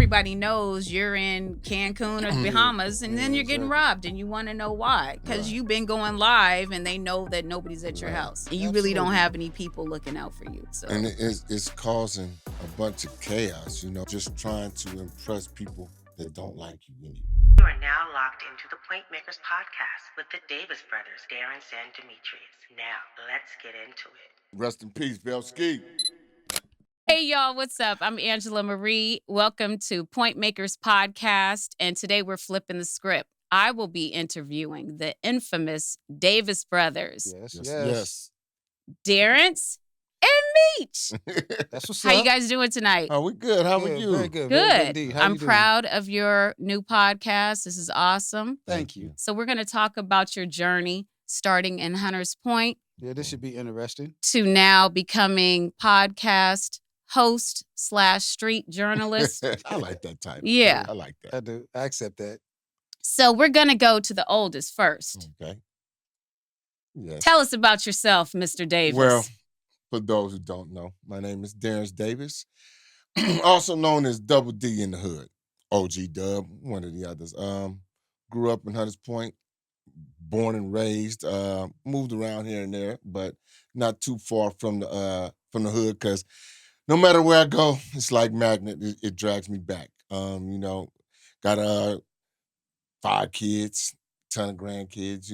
everybody knows you're in Cancun or Bahamas, and then you're getting robbed, and you want to know why, because you've been going live, and they know that nobody's at your house, and you really don't have any people looking out for you. So, and it's causing a bunch of chaos, just trying to impress people that don't like you anyway. You are now locked into the Point Makers podcast with the Davis brothers, Darren and Demetrius. Now, let's get into it. Rest in peace, Belsky. hey, y'all, what's up? I'm Angela Marie. Welcome to Point Makers podcast, and today we're flipping the script. I will be interviewing the infamous Davis brothers. Yes. Darren and Meech. That's what's How up. you guys doing tonight? Oh, we good. How are you? Very good. Good. Very good indeed. How I'm you doing? proud of your new podcast. This is awesome. Thank you. So we're going to talk about your journey starting in Hunters Point Yeah, this should be interesting. to now becoming podcast host / street journalist. I like that title. Yeah. I like that. I do. I accept that. So we're going to go to the oldest first. Okay. Yes. Tell us about yourself, Mr. Davis. Well, for those who don't know, my name is Darren Davis, also known as Double D in the hood. OG Dub, one of the others. Grew up in Hunters Point, born and raised, moved around here and there, but not too far from the hood, because no matter where I go, it's like magnet. It drags me back. Got 5 kids, ton of grandkids.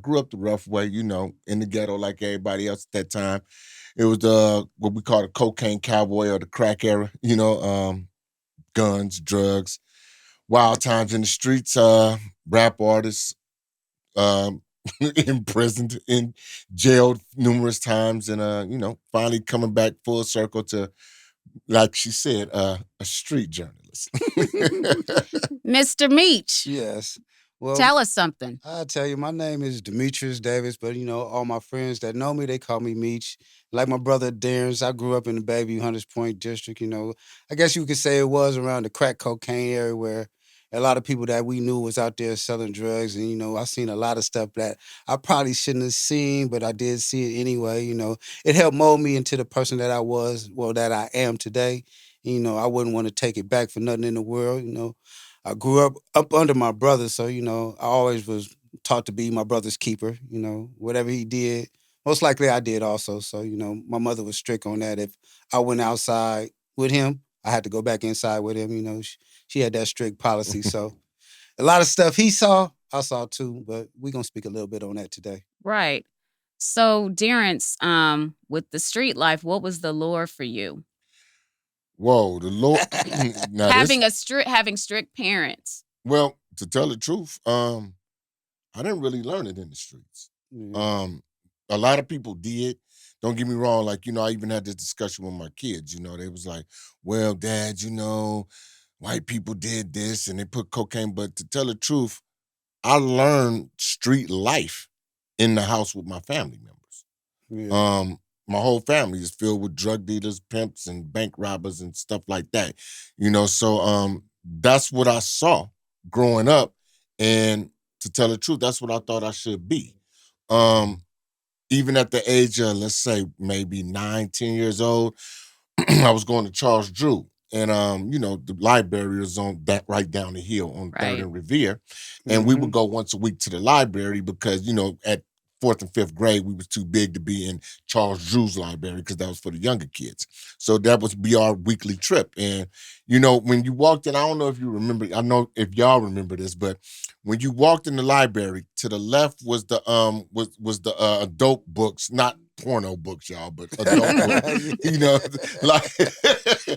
Grew up the rough way. In the ghetto like everybody else at that time. It was what we call the cocaine cowboy or the crack era. Guns, drugs, wild times in the streets. Rap artists, imprisoned, in jailed numerous times, and finally coming back full circle to, like she said, a street journalist. Mr. Meech, Yes. Well, tell us something. I'll tell you, my name is Demetrius Davis, but all my friends that know me, they call me Meech. Like my brother Darren, I grew up in the Bayview Hunters Point district. I guess you could say it was around the crack cocaine area where a lot of people that we knew was out there selling drugs. And, I seen a lot of stuff that I probably shouldn't have seen, but I did see it anyway. It helped mold me into the person that I was, that I am today. I wouldn't want to take it back for nothing in the world. I grew up under my brother, so, I always was taught to be my brother's keeper. Whatever he did, most likely I did also. So, my mother was strict on that. If I went outside with him, I had to go back inside with him. She had that strict policy. So a lot of stuff he saw, I saw too, but we're going to speak a little bit on that today. Right. So, Darren, with the street life, what was the lure for you? Whoa, the Lord. Having strict parents. Well, to tell the truth, I didn't really learn it in the streets. Yeah. A lot of people did. Don't get me wrong. Like, I even had this discussion with my kids. They was like, well, Dad, white people did this and they put cocaine. But to tell the truth, I learned street life in the house with my family members. Yeah. My whole family is filled with drug dealers, pimps, and bank robbers and stuff like that. So that's what I saw growing up. And to tell the truth, that's what I thought I should be. Even at the age of, let's say, maybe 9, 10 years old, I was going to Charles Drew. And, the library was on that right down the hill on 3rd and Revere. And we would go once a week to the library because, at 4th and 5th grade, we was too big to be in Charles Drew's library because that was for the younger kids. So that would be our weekly trip. And, when you walked in, I don't know if you remember, I know if y'all remember this, but when you walked in the library, to the left was the adult books, not porno books, y'all, but adult books. Like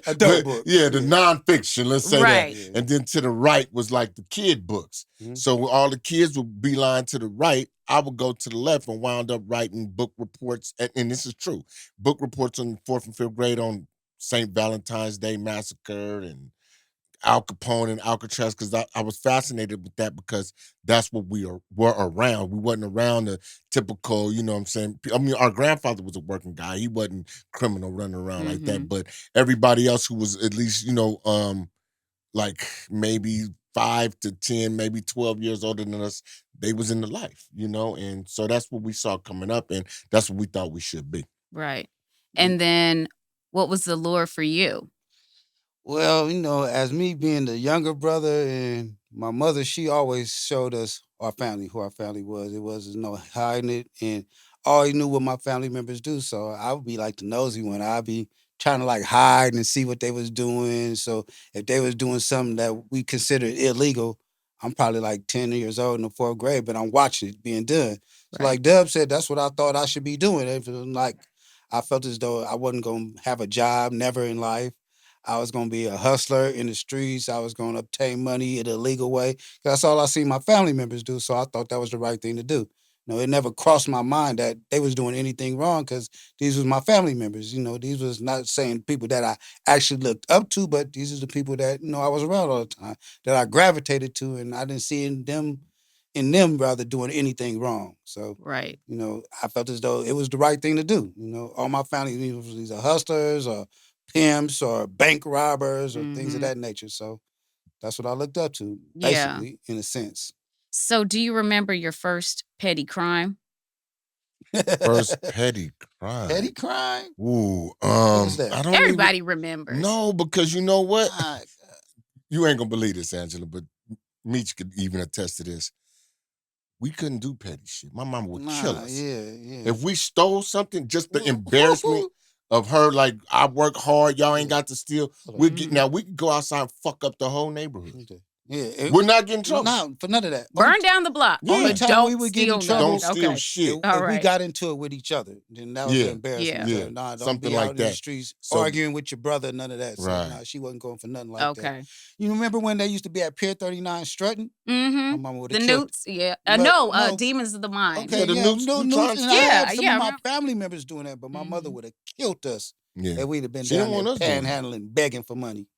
Adult books. Yeah, the nonfiction, let's say Right. that. And then to the right was like the kid books. Mhm. So all the kids would beeline to the right. I would go to the left and wound up writing book reports, and this is true, book reports on 4th and 5th grade on St. Valentine's Day Massacre and Al Capone and Alcatraz, because I was fascinated with that because that's what we were around. We wasn't around the typical, what I'm saying? I mean, our grandfather was a working guy. He wasn't criminal running around like that, but everybody else who was at least, like maybe 5 to 10, maybe 12 years older than us, they was in the life, and so that's what we saw coming up, and that's what we thought we should be. Right. And then what was the lure for you? Well, as me being the younger brother and my mother, she always showed us our family, who our family was. It was no hiding it, and I always knew what my family members do. So I would be like the nosy one. I'd be trying to like hide and see what they was doing. So if they was doing something that we considered illegal, I'm probably like 10 years old in the fourth grade, but I'm watching it being done. So Right. like Dub said, that's what I thought I should be doing. If it was like I felt as though I wasn't gonna have a job, never in life. I was gonna be a hustler in the streets. I was gonna obtain money in a legal way. That's all I see my family members do. So I thought that was the right thing to do. It never crossed my mind that they was doing anything wrong because these was my family members. These was not saying people that I actually looked up to, but these are the people that I was around all the time that I gravitated to, and I didn't see in them rather doing anything wrong. So Right. I felt as though it was the right thing to do. All my family was either hustlers or pimps or bank robbers or things of Mhm. that nature. So that's what I looked up to, Yeah. basically, in a sense. So do you remember your first petty crime? First petty crime. Petty crime? Ooh, What is that? I don't Everybody even remembers. no, because you know what? My You ain't gonna believe this, Angela, but Meech could even attest to this. We couldn't do petty shit. My mama would kill Nah, us. yeah. If we stole something, just the Woo, embarrassment woo, of her, like, I work hard, y'all ain't Yeah. got to steal. Hold on. We get Mhm. now we can go outside and fuck up the whole neighborhood. Okay. Yeah. We're not getting in trouble. Nah, for none of that. Burn down the block, Yeah. but Time don't we would get in steal trouble, nothing. Don't steal Okay. shit. All if we right. got into it with each other, then that was the Yeah. embarrassment. Yeah. So, Yeah. nah, don't Something be like out in the that. streets So- arguing with your brother, none of that. So, Right. nah, she wasn't going for nothing like that. Okay. You remember when they used to be at Pier 39 strutting? My Mm-hmm. mama would The have killed. Newts, yeah. No, No, no. Demons of the Mind. Okay, Yeah, the yeah, Newts- no, Newtons. and I Yeah, have some yeah, I of my remember. family members doing that, but my mother Mhm. would have killed us Yeah. if we'd have been She down didn't there want us doing it. panhandling, begging for money.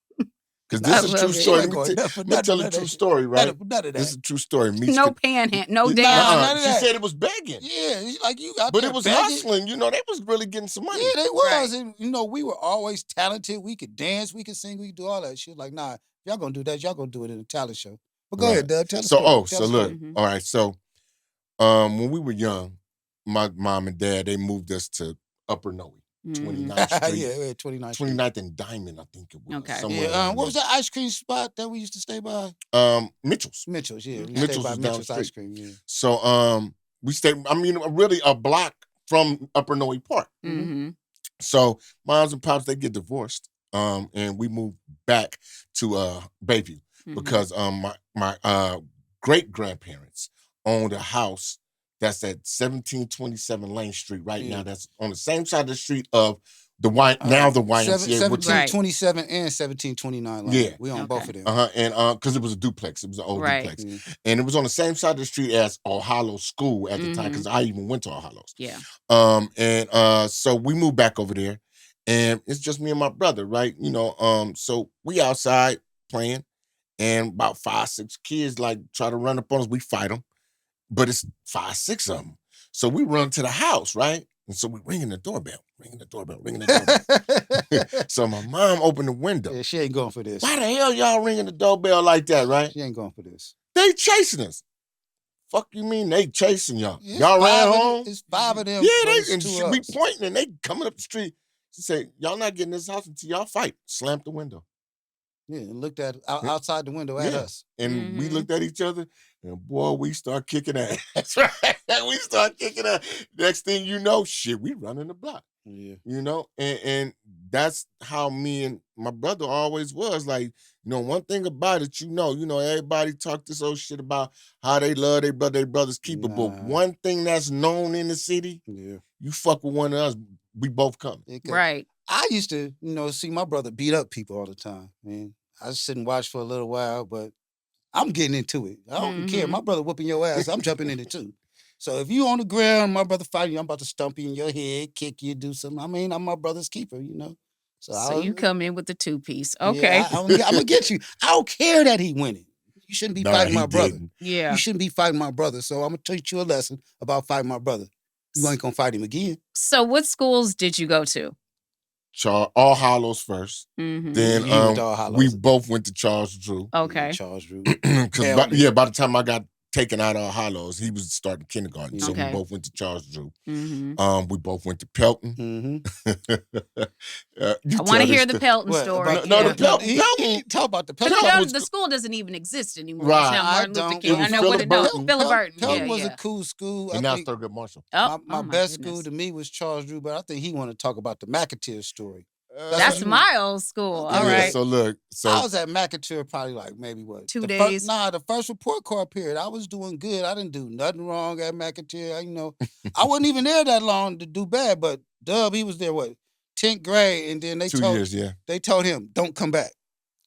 Because I this is a love true it. She story. wasn't going Let me tell a true story, right? None of This is that. a true story. Meech No could- panhand, no Nah, dancing. none of She that. said it was begging. Yeah, it's like you out But there it was begging. hustling. They was really getting some money. Yeah, they was. Right. And, we were always talented. We could dance, we could sing, we could do all that shit. Like, nah, if y'all gonna do that, y'all gonna do it in a talent show. But go ahead, Doug. Tell the story. Tell So the look, story. Mhm. all right. So when we were young, my mom and dad, they moved us to Upper Noe, Mhm. 29th Street. Yeah, 29th Street. 29th and Diamond, I think it was. Okay. Somewhere Yeah, around what was that ice cream spot that we used to stay by? there. Mitchell's. Mitchell's, yeah. We Okay. stayed Mitchell's by was down the Mitchell's ice street. cream, yeah. So we stayed, really a block from Upper Noe Park. Mm-hmm. So moms and pops, they get divorced. And we moved back to Bayview Mhm. because my great grandparents owned a house that's at 1727 Lane Street right Yeah. now. That's on the same side of the street of the YMCA, which is 1727 and 1729 Lane. Yeah. We own both of them. and because it was a duplex, it was an old Right. duplex, Yeah. and it was on the same side of the street as All Hallows School at the time Mhm. because I even went to All Hallows. Yeah. So we moved back over there, and it's just me and my brother, right? So we outside playing, and about 5, 6 kids like try to run up on us. We fight them, but it's 5, 6 of them. So we run to the house, right? And so we ringing the doorbell. So my mom opened the window. Yeah, she ain't going for this. Why the hell y'all ringing the doorbell like that, right? She ain't going for this. They chasing us. Fuck you mean they chasing y'all? It's Y'all ran five of them- home? It's 5 of them. Yeah, but it's and two she of be us. pointing and they coming up the street. She said, y'all not getting this house until y'all fight. Slammed the window. Yeah, and looked at Yeah. outside the window at Yeah. us. And we Mhm. looked at each other and boy, we start kicking ass. That's right. We start kicking ass. Next thing you know, shit, we running the block. Yeah. And that's how me and my brother always was. Like, one thing about it, everybody talk this old shit about how they love their brother's keeper. But Nah. one thing that's known in the city, Yeah. you fuck with one of us, we both coming. Right. I used to, see my brother beat up people all the time, man. I just sit and watch for a little while, but I'm getting into it. I don't care. Mhm. My brother whooping your ass, I'm jumping in it too. So if you on the ground, my brother fighting you, I'm about to stomp you in your head, kick you, do something. I mean, I'm my brother's keeper, So you come in with the 2-piece. Yeah, Okay. I'm gonna get you. I don't care that he winning. You shouldn't be Nah, fighting he my brother. didn't. Yeah. You shouldn't be fighting my brother. So I'm gonna teach you a lesson about fighting my brother. You ain't gonna fight him again. So what schools did you go to? All Hallows first. Mm-hmm. Then You went to All Hallows. we both went to Charles Drew. Okay. Charles Drew. Because Hell by the time I got taking out our hollows. He was starting kindergarten, so we Okay. both went to Charles Drew. Mm-hmm. We both went to Pelton. Mm-hmm. You I want to tell hear this the Pelton What, story. about No, yeah. the Pelton. Talk about the But Pelton. Pelton was the school doesn't even exist anymore. Right. It's now I Martin Luther don't. King. It was I know what it no, Philip Philip Burton. Pelton Yeah, was yeah. a cool school. and I now think Thurgood Marshall. Oh, my my best goodness. school to me was Charles Drew, but I think he wanted to talk about the McAteer story. That's what you- my old school. Okay. All Yeah, right. so look, I so was at McAteer probably like maybe what 2 the days. the first report card period. I was doing good. I didn't do nothing wrong at McAteer. I wasn't even there that long to do bad. But Dub, he was there 10th grade, and then 2 years, yeah, they told him don't come back.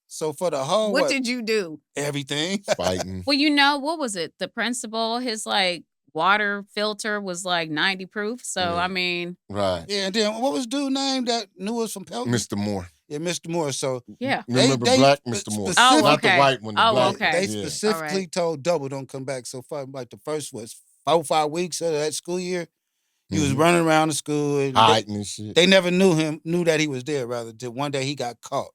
So for the whole What did you do? everything. fighting. Well, what was it? The principal, his water filter was 90 proof. So Yeah. I mean, Right. Yeah, and then what was dude name that knew us from Pelton? Mr. Moore. Yeah, Mr. Moore. So yeah. Remember they Black Mr. Moore. specific- Not the okay. white one, the Oh, black. okay. They Yeah. specifically told Double don't come back. So far, like the first 4 or 5 weeks of that school year, he was Mhm. running around the school and Hiding and shit. they never knew that he was there, rather, till one day he got caught.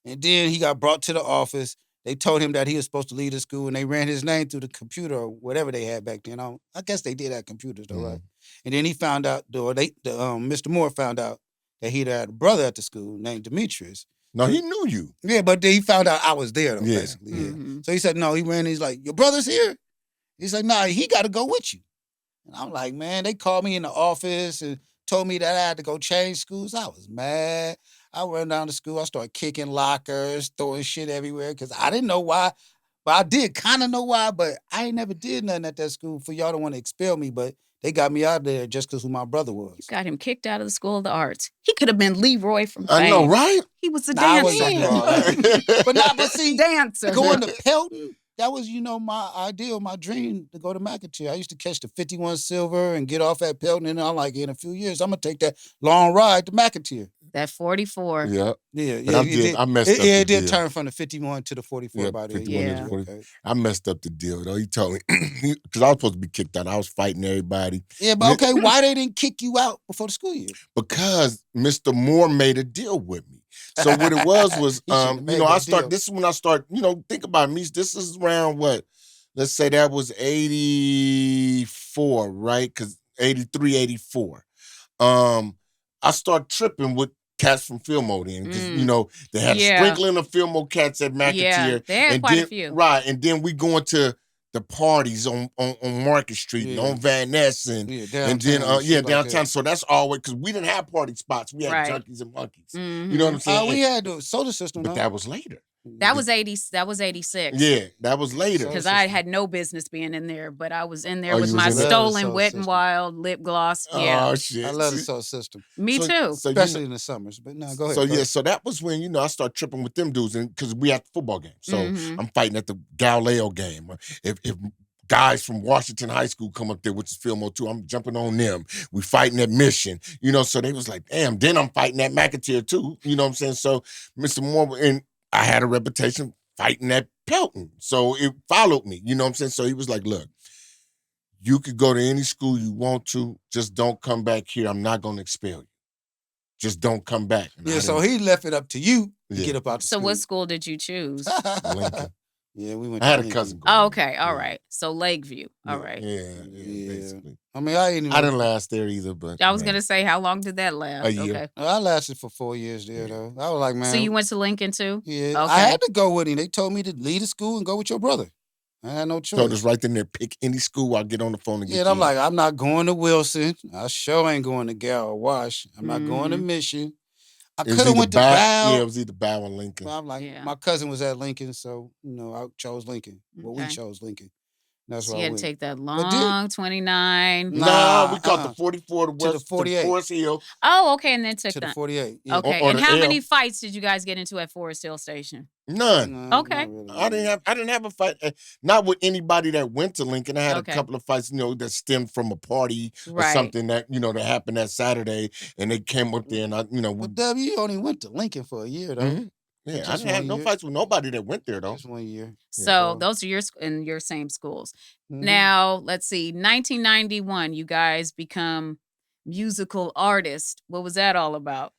And then he got brought to the office. They told him that he was supposed to leave the school, and they ran his name through the computer or whatever they had back then. I guess they did have computers, though, right? And then he found out, Mr. Moore found out that he had a brother at the school named Demetrius. No, he knew you. Yeah, but then he found out I was there, though, Yeah. basically. Yeah. Mhm. So he said, no, he ran, he's like, your brother's here? He's like, nah, he got to go with you. And I'm like, man, they called me in the office and told me that I had to go change schools. I was mad. I went down to school. I started kicking lockers, throwing shit everywhere because I didn't know why. But I did kind of know why, but I ain't never did nothing at that school for y'all to want to expel me. But they got me out of there just because who my brother was. Got him kicked out of the School of the Arts. He could have been Leroy from I know, Fame. right? He was a Nah, I dancer. wasn't all that. But see, dancer. going to Pelton, that was, my ideal, my dream to go to McAteer. I used to catch the 51 Silver and get off at Pelton, and I'm like, in a few years, I'm going to take that long ride to McAteer. That 44. Yeah. Yeah, But I messed up it the did deal. turn from the 51 to the 44 Yeah, by there. 51 to the 40. Okay. I messed up the deal, though. He told me, because I was supposed to be kicked out. I was fighting everybody. Yeah, but okay, why they didn't kick you out before the school year? Because Mr. Moore made a deal with me. So what it was, He should've made that deal. this is when I start, think about me. This is around what? Let's say that was 84, right? Because 83, 84. I start tripping with cats from Fillmore then, because, they had a sprinkling of Fillmore cats at McAteer. Yeah, they had quite a few. Right, and then we going to the parties on Market Street and on Van Ness and then downtown. So that's always, because we didn't have party spots. We had Right. junkies and monkeys. Mhm. You know what I'm saying? We had the soda system, But though. that was later. That was 86. Yeah, that was later. Because I had no business being in there, but I was in there Oh, with you my was in there? stolen Soul Wet and System. Wild lip gloss. Yeah. Oh, shit. I love the soda system, Me too. So, especially in the summers. But no, go ahead. So go ahead. so that was when I start tripping with them dudes, and because we at the football game, so Mhm. I'm fighting at the Galileo game. If guys from Washington High School come up there, which is Fillmore too, I'm jumping on them. We fighting at Mission, so they was like, damn. Then I'm fighting at McAteer too. You know what I'm saying? So Mr. Moore, and I had a reputation fighting at Pelton, so it followed me. You know what I'm saying? So he was like, look, you could go to any school you want to, just don't come back here. I'm not gonna expel you. Just don't come back. And I Yeah, so didn't- he left it up to you to Yeah. get up out the So school. what school did you choose? Lincoln. Yeah, we went I to had a Lincoln. cousin. Oh, okay. All Yeah. right. So Lakeview. All Yeah, right. Yeah, Yeah. basically. I mean, I didn't last there either, but I was going to say, how long did that last? A year. Okay. I lasted for 4 years there, though. I was like, man. So you went to Lincoln too? Yeah, Okay. I had to go with him. They told me to leave the school and go with your brother. I had no choice. told us right then there, pick any school. I'll get on the phone and get Yeah, and you I'm in. like, I'm not going to Wilson. I sure ain't going to Gal or Wash. I'm not going to Mission. I It was could have either went to Bow- Bow. Yeah, it was either Bow and Lincoln. But I'm like, Yeah. my cousin was at Lincoln, so I chose Lincoln. Well, we Okay. chose Lincoln. That's So why you I had went. to take that But did- long 29. Nah, we caught the 44 to the 48. Forest Hill. Oh, okay. And then took to the that. 48. Yeah. Okay. Or And the how L. many fights did you guys get into at Forest Hill Station? None. No, Okay. not really. I didn't have a fight. Not with anybody that went to Lincoln. I had Okay. a couple of fights, that stemmed from a party or Right. something that that happened that Saturday, and they came up there, and But W only went to Lincoln for a year, though. Mhm. Yeah, I Just didn't have 1 no year. fights with nobody that went there though. Just 1 year. So So- those are in your same schools. Mhm. Now, let's see. 1991, you guys become musical artists. What was that all about?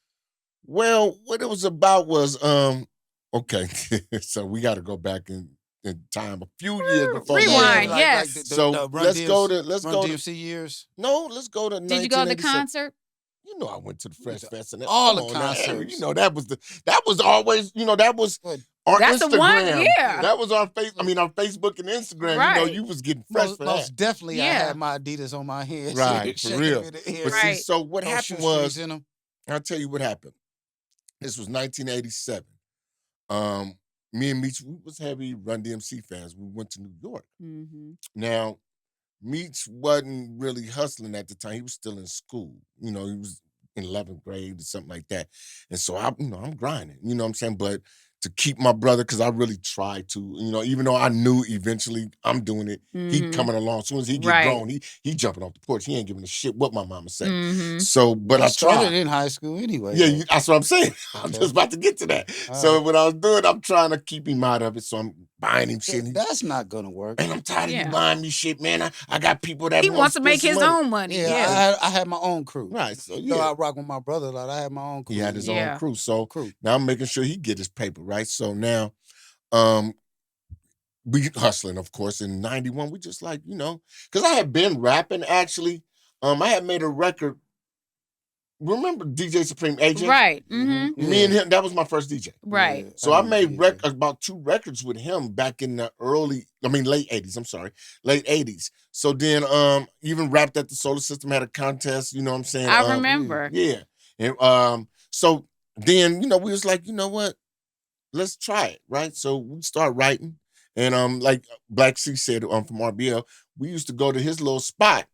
Well, what it was about was okay. So we got to go back and in time, a few years before Rewind, that. yes. So let's go to DMC years. No, let's go to Did you go to the 1987. concert? You know I went to the Fresh Fest and all come the on now, concerts. you know that was always, that was our That's the Instagram. one, yeah. That was our our Facebook and Instagram. Right. You was getting fresh for Most that. definitely, I Yeah. had my Adidas on my head. Right, for shaking real. in the air. But see, Right. so what Those happened shoestrings was, in 'em. I'll tell you what happened. This was 1987. Me and Meech, we was heavy Run DMC fans. We went to New York. Mm-hmm. Now, Meech wasn't really hustling at the time. He was still in school. He was in 11th grade or something like that. And so I'm grinding, you know what I'm saying? But to keep my brother, because I really tried to, even though I knew eventually I'm doing it, he Mhm. coming along. As soon as he get Right. grown, he jumping off the porch. He ain't giving a shit what my mama say. Mhm. So, but I I started tried. in high school anyway. Yeah, though. that's what I'm saying. I'm Okay. just about to get to that. All So right. what I was doing, I'm trying to keep him out of it. So I'm buying him shit. That's not gonna work. And I'm tired of Yeah. you buying me shit, man. I got people that He wants to make spend his some money. own money. Yeah, Yeah. I had my own crew. Right. So Though yeah, I rock with my brother a lot, I had my own crew. he had his Yeah. own crew. So crew. now I'm making sure he get his paper, right? So now, we hustling, of course. In '91, we just like, because I had been rapping actually. I had made a record. Remember DJ Supreme AJ? Right. Mm-hmm. Me and him, that was my first DJ. Right. Yeah, So I remember made DJ. about 2 records with him back in the late 80s. I'm sorry, late 80s. So then, even rapped at the Solar System, had a contest. You know what I'm saying? I remember. Yeah. And so then, we was like, you know what? Let's try it, right? So we start writing, and like Black C said, from RBL, we used to go to his little spot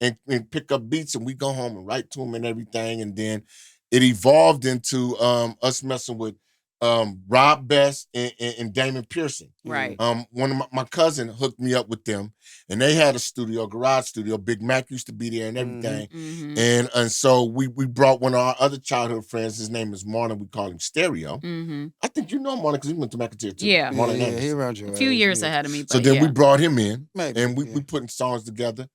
and pick up beats, and we go home and write to him and everything, and then it evolved into us messing with Rob Best and Damon Pearson. Right. One of my cousin hooked me up with them, and they had a studio, garage studio. Big Mac used to be there and everything. Mm-hmm. And so we brought one of our other childhood friends. His name is Marlon. We call him Stereo. Mm-hmm. I think you know Marlon because he went to McAteer too. Yeah. Marlon Yeah, Anderson. he around your A few age, years yeah. ahead of me. But So then we yeah. brought him in, Maybe, and we yeah. putting songs together.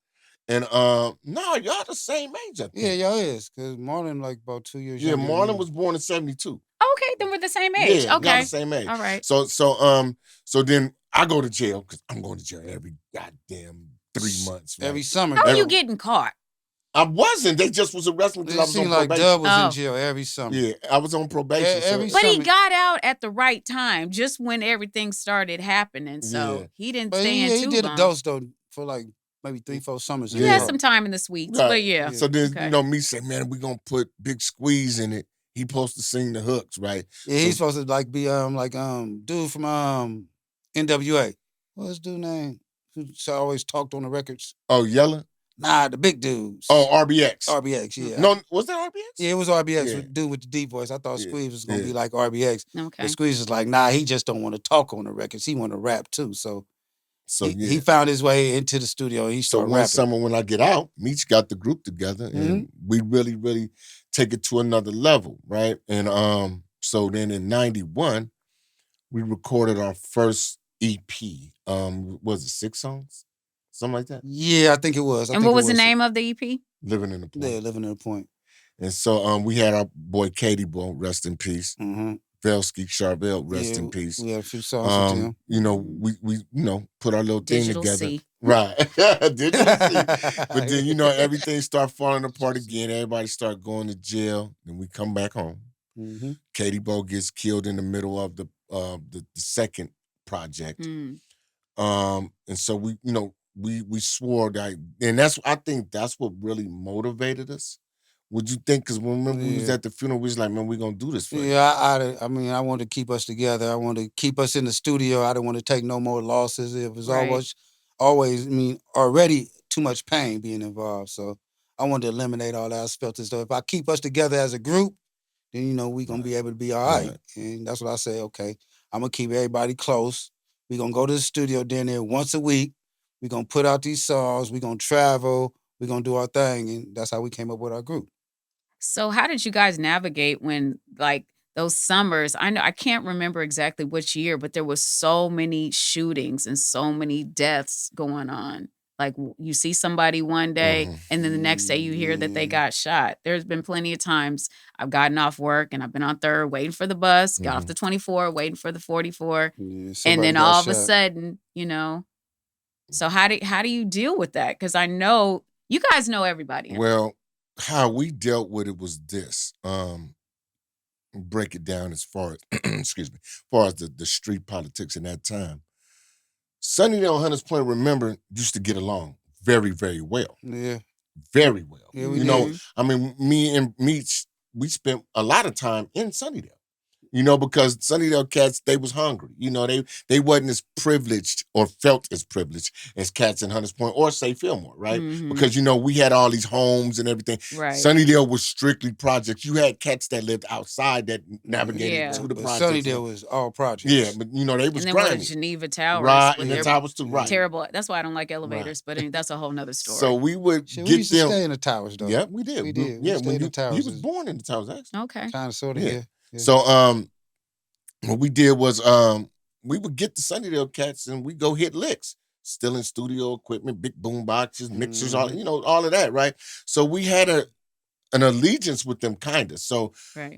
And no, y'all the same age, I think. Yeah, y'all is. Because Marlon like about 2 years Yeah, younger than Marlon me. was born in '72. Okay, then we're the same age. Yeah, Okay. y'all the same age. All right. So then I go to jail because I'm going to jail every goddamn 3 months. Right? Every summer. How are Every- you getting caught? I wasn't. They just was arresting me because It I was on seemed like probation. Dub was Oh. in jail every summer. Yeah, I was on probation. Every so But he summer. got out at the right time, just when everything started happening. So Yeah. he didn't But stay in he too did long. a dose though for like maybe 3-4 summers. He in a had row. some time in the suites, Right. but yeah. So then, Okay. me say, man, we're gonna put Big Squeeze in it. He supposed to sing the hooks, right? Yeah, he's So- supposed to like be dude from NWA. What's his dude name? Who always talked on the records? Oh, Yella? Nah, the big dudes. Oh, RBX. RBX, yeah. No, was that RBX? Yeah, it was RBX, Yeah. the dude with the deep voice. I thought Yeah, Squeeze was gonna yeah. be like RBX. Okay. But Squeeze is like, nah, he just don't want to talk on the records. He want to rap too. So, So yeah. he found his way into the studio and he So started one rapping. summer when I get out, Meech got the group together and we really, really take it to another level, right? And so then in '91, we recorded our first EP. Was it 6 songs? Something like that? Yeah, I think it was. And what was the name of the EP? Living in the Point. Yeah, Living in the Point. And so we had our boy Katie Bo, rest in peace. Mm-hmm. Velsky Charbel, rest in peace. We had a few songs with him. We put our little thing Digital together. C. Right. Digital C. But then, everything started falling apart again. Everybody started going to jail. Then we come back home. Mm-hmm. Katie Bo gets killed in the middle of the second project. Mm. And so we swore that, and I think that's what really motivated us. Would you think? Because remember we was at the funeral, we was like, man, we're gonna do this for you. Yeah, I mean, I wanted to keep us together. I wanted to keep us in the studio. I didn't want to take no more losses. It was Right. always, already too much pain being involved. So I wanted to eliminate all that. I felt as though if I keep us together as a group, then we're gonna be able to be all right. And that's what I say, okay, I'm gonna keep everybody close. We're gonna go to the studio down there once a week. We're gonna put out these songs, we're gonna travel, we're gonna do our thing. And that's how we came up with our group. So how did you guys navigate when like those summers? I know I can't remember exactly which year, but there was so many shootings and so many deaths going on. Like you see somebody one day and then the next day you hear that they Yeah. got shot. There's been plenty of times I've gotten off work and I've been on 3rd waiting for the bus, got off the 24, waiting for the 44. Yeah, And somebody then got all of a shot. sudden, so how do you deal with that? Because I know you guys know everybody. Well, how we dealt with it was this. Break it down as far as excuse me, as far as the street politics in that time. Sunnydale and Hunters Point, remember, used to get along very, very well. Yeah. Very well. Yeah, we You know, did. I mean, me and Meech, we spent a lot of time in Sunnydale. Because Sunnydale cats, they was hungry. They wasn't as privileged or felt as privileged as cats in Hunters Point or say Fillmore, right? Because we had all these homes and everything. Right. Sunnydale was strictly projects. You had cats that lived outside that navigated to the But projects. Sunnydale was all projects. Yeah, but they was and then grimy. with the Geneva Towers, Right, with and the their towers too, right. terrible. That's why I don't like elevators, but that's a whole nother story. So we would Shit, get we used to them. stay in the towers though. Yeah, we did. We did. Yeah, We stayed in the towers. He was born in the towers, actually. Okay. Kind of, sort of, Yeah. yeah. So what we did was we would get the Sunnydale cats and we go hit licks, stealing studio equipment, big boom boxes, mixers, all of that, right? So we had an allegiance with them, kind of. So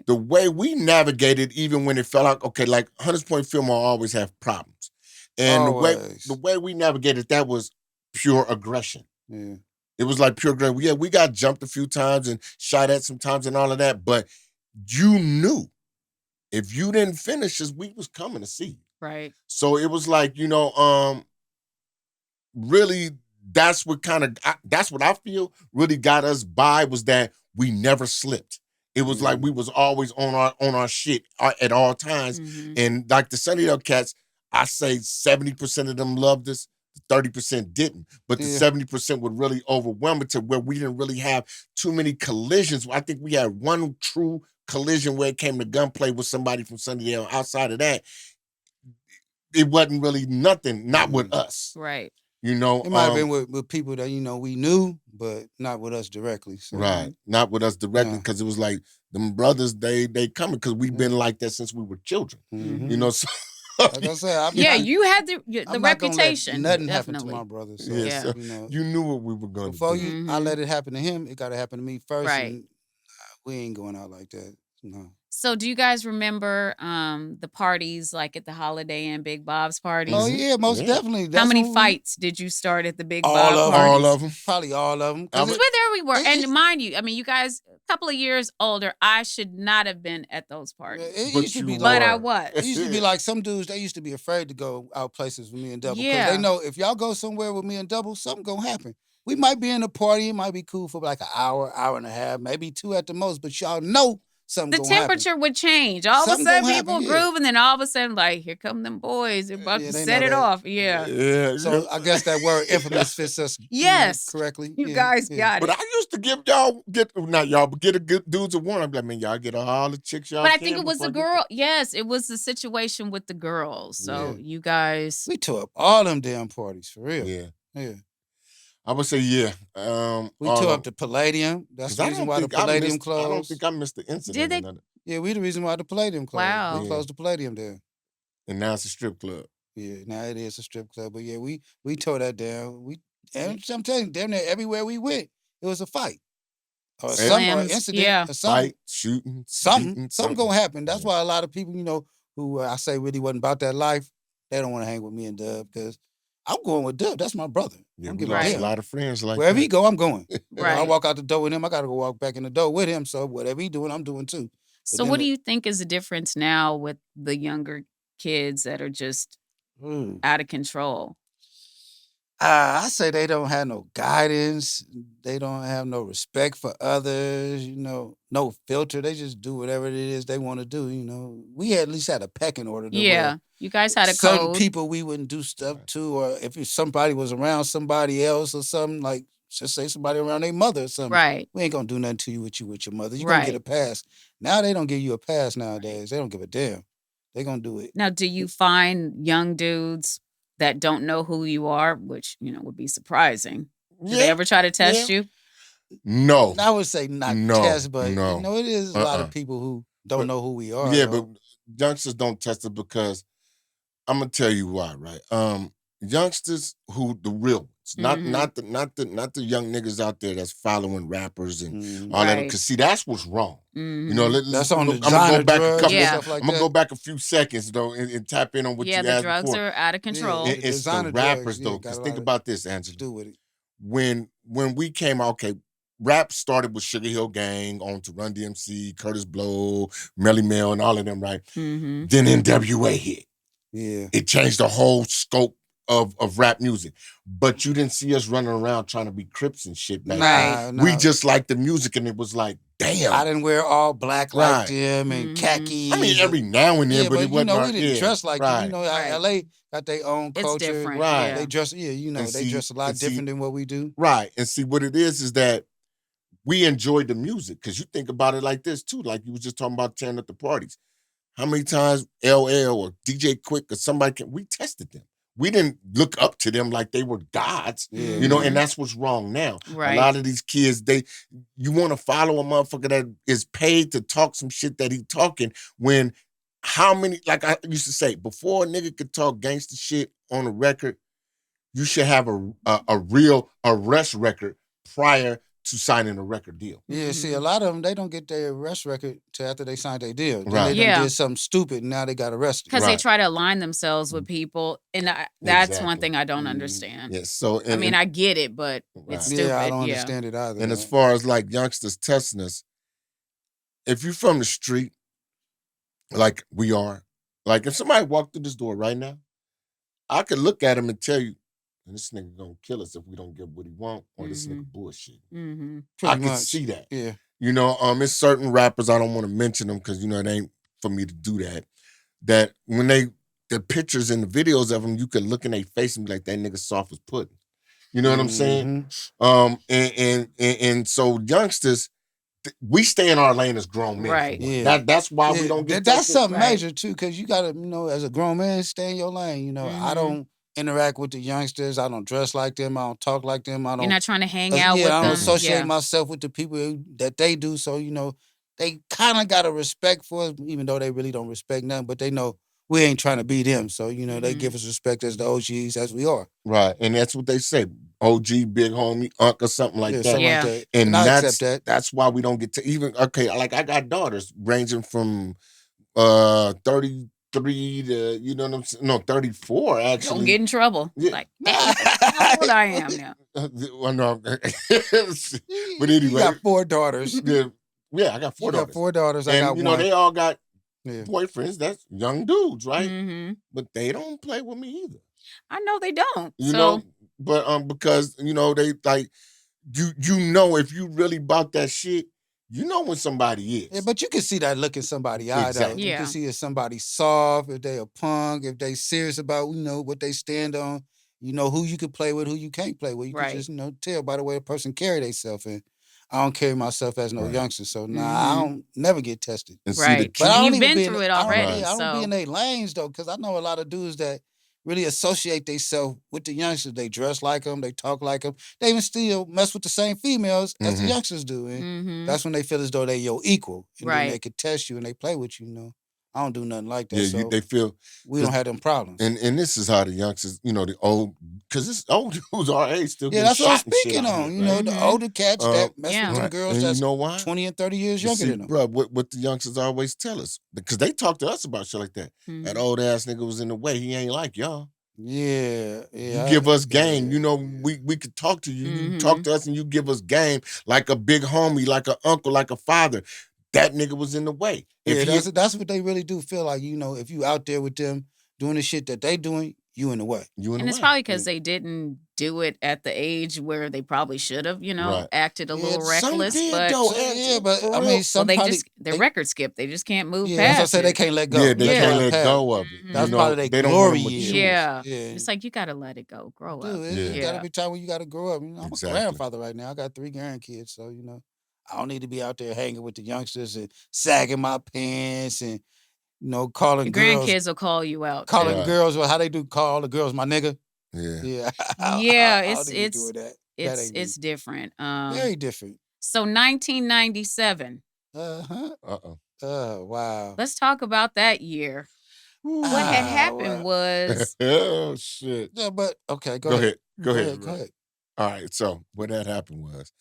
the way we navigated, even when it felt like, okay, like Hunters Point Fillmore always have problems. And the way we navigated that was pure aggression. Yeah. It was like pure aggression. Yeah, we got jumped a few times and shot at sometimes and all of that, but you knew if you didn't finish us, we was coming to see you. Right. So it was like, really, that's what I feel really got us by, was that we never slipped. It was like we was always on our shit at all times. And like the Sunnydale cats, I say 70% of them loved us, 30% didn't. But the 70% would really overwhelm it to where we didn't really have too many collisions. I think we had one true collision where it came to gunplay with somebody from Sunnydale. Outside of that, it wasn't really nothing, not with us. Right. It might have been with people that, we knew, but not with us directly. So. Right. Not with us directly, because it was like, them brothers, they coming, because we've been like that since we were children. So like I said, you had the reputation. Nothing happened to my brother. So, you knew what we were going to do. Before I let it happen to him, it got to happen to me first. Right. And we ain't going out like that. No. So do you guys remember the parties, like at the Holiday Inn, Big Bob's parties? Oh, yeah, most definitely. How many fights did you start at the Big Bob parties? All of them. Probably all of them. Because there we were. And mind you, you guys, a couple of years older, I should not have been at those parties. It used to be but I was. It used to be like some dudes, they used to be afraid to go out places with me and Double. Because they know if y'all go somewhere with me and Double, something going to happen. We might be in a party, it might be cool for like an hour, hour and a half, maybe 2 at the most, but y'all know something the temperature would change. All of a sudden, people groove, and then all of a sudden, like, here come them boys. They're about to set it off. Yeah. So I guess that word infamous fits us correctly. You guys got it. But I used to get a good dudes a warning. I'd be like, man, y'all get all the chicks y'all But I think it was the girl. Yes, it was the situation with the girls. So you guys. We tore up all them damn parties, for real. Yeah. I would say, we tore up the Palladium. That's the reason why the Palladium closed. I don't think I missed the incident. Did they? Yeah, we the reason why the Palladium closed. Wow. We closed the Palladium there. And now it's a strip club. Yeah, now it is a strip club. But yeah, we tore that down. And I'm telling you, damn near everywhere we went, it was a fight. Or some incident or something. Fight, shooting, something gonna happen. That's why a lot of people, who I say really wasn't about that life, they don't want to hang with me and Dub, because I'm going with Dub. That's my brother. Yeah, we lost a lot of friends like wherever that. he go, I'm going. I walk out the door with him, I got to go walk back in the door with him. So whatever he doing, I'm doing too. So what do you think is the difference now with the younger kids that are just out of control? I say they don't have no guidance. They don't have no respect for others, no filter. They just do whatever it is they want to do, We at least had a pecking order. Yeah, you guys had a certain code. people we wouldn't do stuff to, or if somebody was around somebody else or something, like, just say somebody around their mother or something. Right. We ain't going to do nothing to you with your mother. You're going to get a pass. Now they don't give you a pass nowadays. They don't give a damn. They're going to do it. Now, do you find young dudes that don't know who you are, which, would be surprising? Do they ever try to test you? No. I would say not test, but it is a lot of people who don't know who we are. Yeah, but youngsters don't test it because I'm going to tell you why, right? youngsters who the real ones, Mhm. not the young niggas out there that's following rappers and all that. Right. Because see, that's what's wrong. You know, Mhm. That's on the I'm gonna go designer back a drugs couple. and Yeah. stuff like I'm gonna go that. back a few seconds though and tap in on what Yeah, you the asked drugs before. are out of Yeah, control. the It's the designer rappers drugs, though, got because a think lot about this, to Angela. do with it. When we came out, okay, rap started with Sugar Hill Gang, on to Run DMC, Curtis Blow, Melly Mel, and all of them, right? Mhm. Then NWA hit. Yeah. It changed the whole scope of rap music. But you didn't see us running around trying to be Crips and shit back then. Nah, We just liked the music, and it was like, damn. I didn't wear all black like Right. them and Mhm. khakis. I mean, every now and then, yeah, but it you wasn't know, our, we didn't yeah, dress like them. You right. know, Right. LA got their own It's culture. different. Right. Yeah. They dress, yeah, you know, And they see- dress a lot and see- different than what we do. Right. And see, what it is that we enjoyed the music, because you think about it like this too, like you was just talking about tearing up the parties. How many times LL or DJ Quick or somebody we tested them. We didn't look up to them like they were gods, Yeah, you know, Mhm. and that's what's wrong now. Right. A lot of these kids, you want to follow a motherfucker that is paid to talk some shit that he talking, when how many, like I used to say, before a nigga could talk gangster shit on a record, you should have a real arrest record prior to signing a record deal. Yeah, see, a Mhm. lot of them, they don't get their arrest record till after they signed their deal. Then Right. they done Yeah. did something stupid and now they got arrested. Because they Right. try to align themselves with people, and that's one Exactly. thing I don't Mhm. understand. Yes. So I mean, I get it, but Right. it's Yeah, I stupid. don't Yeah. understand it either. and as man. far as like youngsters testing us, if you're from the street, like we are, like if somebody walked through this door right now, I could look at him and tell you, this nigga gonna kill us if we don't get what he want, or this nigga bullshit. Mhm. I Pretty can much. see that. Yeah. You know, it's certain rappers, I don't want to mention them because, you know, it ain't for me to do that. That when the pictures and the videos of them, you could look in their face and be like, that nigga soft as pudding. You know what I'm saying? And so youngsters, we stay in our lane as grown men. Right. For one. Yeah. That's why Yeah, we don't get that's tested. something Right. major too, because you gotta, you know, as a grown man, stay in your lane. You know, I Mhm. don't interact with the youngsters. I don't dress like them. I don't talk like them. I You're don't. not trying to hang out Yeah, with I don't them. associate Yeah. myself with the people that they do. So you know, they kind of got a respect for us, even though they really don't respect nothing. But they know we ain't trying to be them. So you know, they give us respect as the OGs as we are. Right. And that's what they say. OG, big homie, uncle, something like Yeah, that. something Yeah. like that. And I accept that. that's why we don't get to even, okay, like I got daughters ranging from 33 to, you know what I'm saying? No, 34 Don't actually. get in trouble. Yeah. Like, damn, how old I am now. Well, no. But You anyway, got 4 daughters. yeah, I got 4 You got daughters. 4 daughters. I And got you know, 1. they all got Yeah. boyfriends. That's young dudes, right? Mhm. But they don't play with me either. I know they don't. You So know, but because you know they like you know, if you really about that shit, you know when somebody is. Yeah, but you can see that look in somebody's eye, though. Exactly. You Yeah. can see if somebody's soft, if they a punk, if they serious about, you know, what they stand on. You know who you can play with, who you can't play with. You Right. can just, you know, tell by the way a person carry themselves. And I don't carry myself as no Right. youngster, so I Mhm. don't never get tested. And see the right. key. But I And don't you've even been be in. through it I don't, already. yeah, I don't be So in their lanes though, because I know a lot of dudes that really associate themselves with the youngsters. They dress like them, they talk like them. They even still mess with the same females as the Mhm. youngsters do. And Mhm. that's when they feel as though they your equal, and then they Right. could test you and they play with you. You know, I don't do nothing like that. Yeah, so they feel, we don't have them problems. and this is how the youngsters, you know, the old, because this old dudes our age still Yeah, getting that's what I'm shot and shit speaking out on. here, You know, right? the Mhm. older cats that mess Yeah. with them Right. girls And you that's know why? 20 and 30 years But younger see, than them. bro, what the youngsters always tell us, because they talk to us about shit like that. That Mhm. old ass nigga was in the way. He ain't like y'all. Yeah, You yeah. give us game. yeah, You know, yeah. we could talk to you. You talk Mhm. to us and you give us game like a big homie, like an uncle, like a father. That nigga was in the way. If Yeah, he, that's what they really do feel like. You know, if you out there with them doing the shit that they doing, you in the way. you in And the it's way. probably because they didn't do it at the age where they probably should have, Right. acted a Yeah, little Some reckless. did But though. So, and yeah, but for I real. mean, well, some they probably just their record skip. They just can't move yeah, that's what I past say. They it. can't let go. Yeah, they Yeah. can't let let pass. go of it. Mhm. That's You part know, of their they don't want glory to years. mature. Yeah. Yeah. It's like you gotta let it go. Grow up. Dude, Yeah. you gotta be time when you gotta grow up. You know, I'm Exactly. a grandfather right now. I got 3 grandkids, so you know, I don't need to be out there hanging with the youngsters and sagging my pants and Your calling girls, grandkids will call you out calling too. Right. girls. Well, how they do call the girls my nigga? Yeah. Yeah, Yeah, I don't need to be doing that. That ain't me. it's different. Very different. So 1997. Uh huh. Uh-oh. Oh wow. Let's talk about that year. What had happened was Oh shit. Yeah, but okay, Go ahead. Go Go ahead. ahead. Go bro. ahead. All right. So what had happened was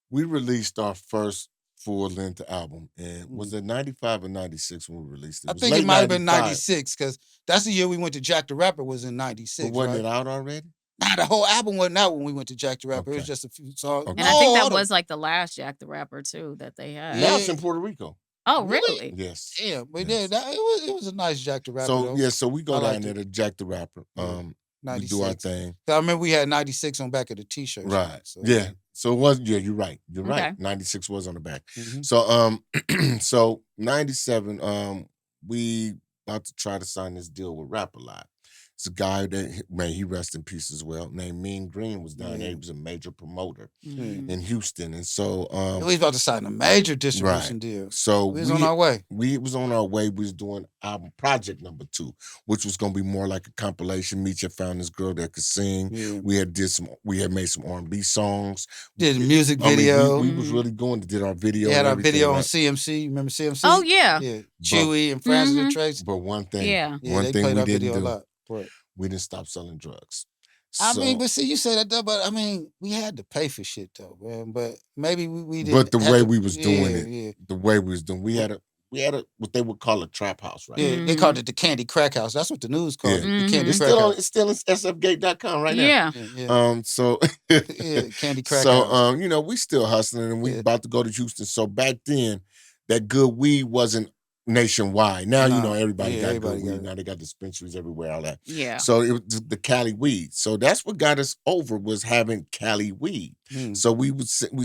we released our first full length album, and was it 95 or 96 when we released it? I It was think it late might have been 95. 96 because that's the year we went to Jack the Rapper was in But 96, wasn't right? it out already? Nah, the whole album wasn't out when we went to Jack the Rapper. It was Okay. just a few songs. Okay. and I think that hold on. was like the last Jack the Rapper too that they had. Now it's Yeah. in Puerto Rico. Oh, Really? really? Yes. Yeah, but Yes. yeah, it was a nice Jack the Rapper So though. yeah, so we go I down liked there it. to Jack the Rapper. Yeah. We do our 96. thing. I remember we had 96 on back of the t-shirts. Right. So Yeah. So it was, yeah, you're right. You're Okay. right. 96 was on the back. Mhm. So so 97, we about to try to sign this deal with Rap a Lot. It's a guy that, man, he rest in peace as well, named Mean Green, was down there. He was a major promoter Mhm. in Houston. And so we was about to sign a major distribution deal. so We was on our way. We was on our way. We was doing album project number 2, which was gonna be more like a compilation. Meech found this girl that could sing. Yeah. We had made some R&B songs. Did a music I mean, video. we was Mhm. really going to did our video. We had and our everything, video on right? CMC. Remember CMC? Oh yeah. Yeah. Chewy and Francis and Mhm. Trace. But one thing, Yeah. Yeah, one they thing played we our didn't video a do, lot. What? we didn't stop selling drugs. I mean, So- but see, you say that though, but I mean, we had to pay for shit though, man. But maybe we didn't. but the have way to- we was doing it, yeah. the way we was doing, we had a what they would call a trap house, right? Yeah, they called it the Candy Crack House. That's what the news called Yeah. it. The Candy It's Crack still on, House. it's still in sfgate.com right now. Yeah. Yeah. So Yeah, Candy Crack so House. you know, we still hustling and we Yeah. about to go to Houston. So back then, that good weed wasn't nationwide. Now you know Nah, everybody yeah, got everybody good got weed. it. Now they got dispensaries everywhere, all that. Yeah. So it was the Cali weed. So that's what got us over was having Cali weed. Mm. So we